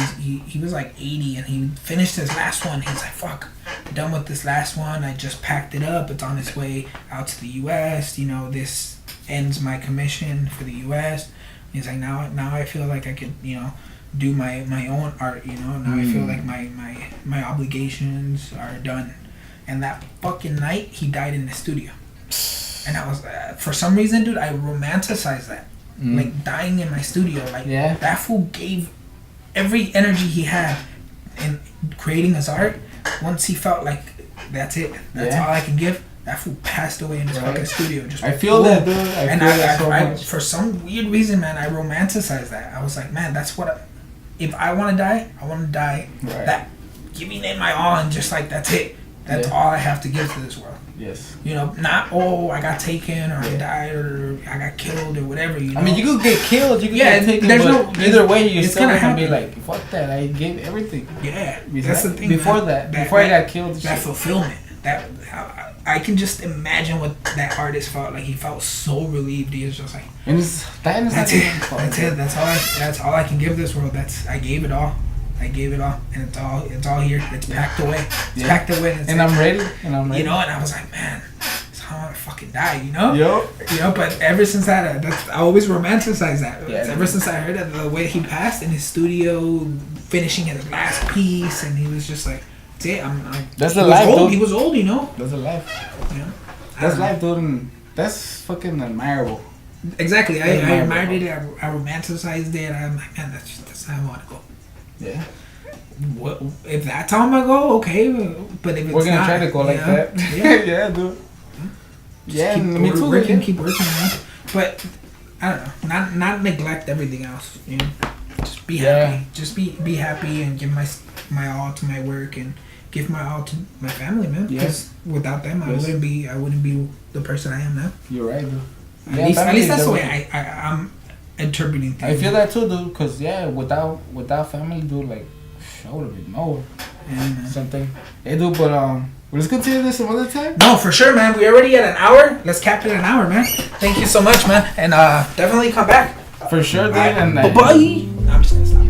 was like 80 and he finished his last one. He's like, fuck, I'm done with this last one. I just packed it up. It's on its way out to the U.S. You know, this ends my commission for the U.S. He's like, now I feel like I could, you know, do my own art, you know. Now I feel like my obligations are done. And that fucking night, he died in the studio. And I was, for some reason, dude, I romanticized that. Like, dying in my studio. Like, that fool gave every energy he had in creating his art. Once he felt like, that's it. That's all I can give. That fool passed away in his fucking studio. Just I feel that, dude. I for some weird reason, man, I romanticized that. I was like, man, that's what. If I want to die, I want to die. Right. That giving it my all and just like that's it. That's all I have to give to this world. Yes. You know, not I got taken or I died or I got killed or whatever. You know. I mean, you could get killed. You could get taken. There's but either way, you're still gonna be happen. like, fuck that. I gave everything. Yeah, that's the thing. Before man. before I got killed. That fulfillment. I can just imagine what that artist felt like. He felt so relieved. He was just like, and that's it. That's it. That's all I can give this world. I gave it all. I gave it all, and it's all here. It's packed away. It's packed away. And I'm ready. You know, and I was like, man, that's how I want to fucking die. You know. Yep. You know, but ever since that, I always romanticize that. Yeah, ever since I heard the way he passed in his studio, finishing his last piece, and he was just like. That's the life, dude. He was old, you know. That's the life. Yeah. That's life, dude. And that's fucking admirable. Exactly. I admired it. I romanticized it. I'm like, man, that's how I want to go. Yeah. What if that's how I'm gonna go? Okay, but if it's we're gonna not, try to go like that. Yeah, yeah, dude. Just me too. Keep working on it. But I don't know. Not neglect everything else. You know, just be happy. Just be happy and give my all to my work and give my all to my family, man. Because without them, I wouldn't be the person I am now. You're right, dude. At least that's the way I'm interpreting things. I feel that too, dude. Cause without family, dude, like I would have been nowhere. Yeah, something. Hey, dude, but let's continue this some other time. No, for sure, man. We already at an hour. Let's cap it at an hour, man. Thank you so much, man, and definitely come back. For sure, dude. And bye. I'm just gonna stop.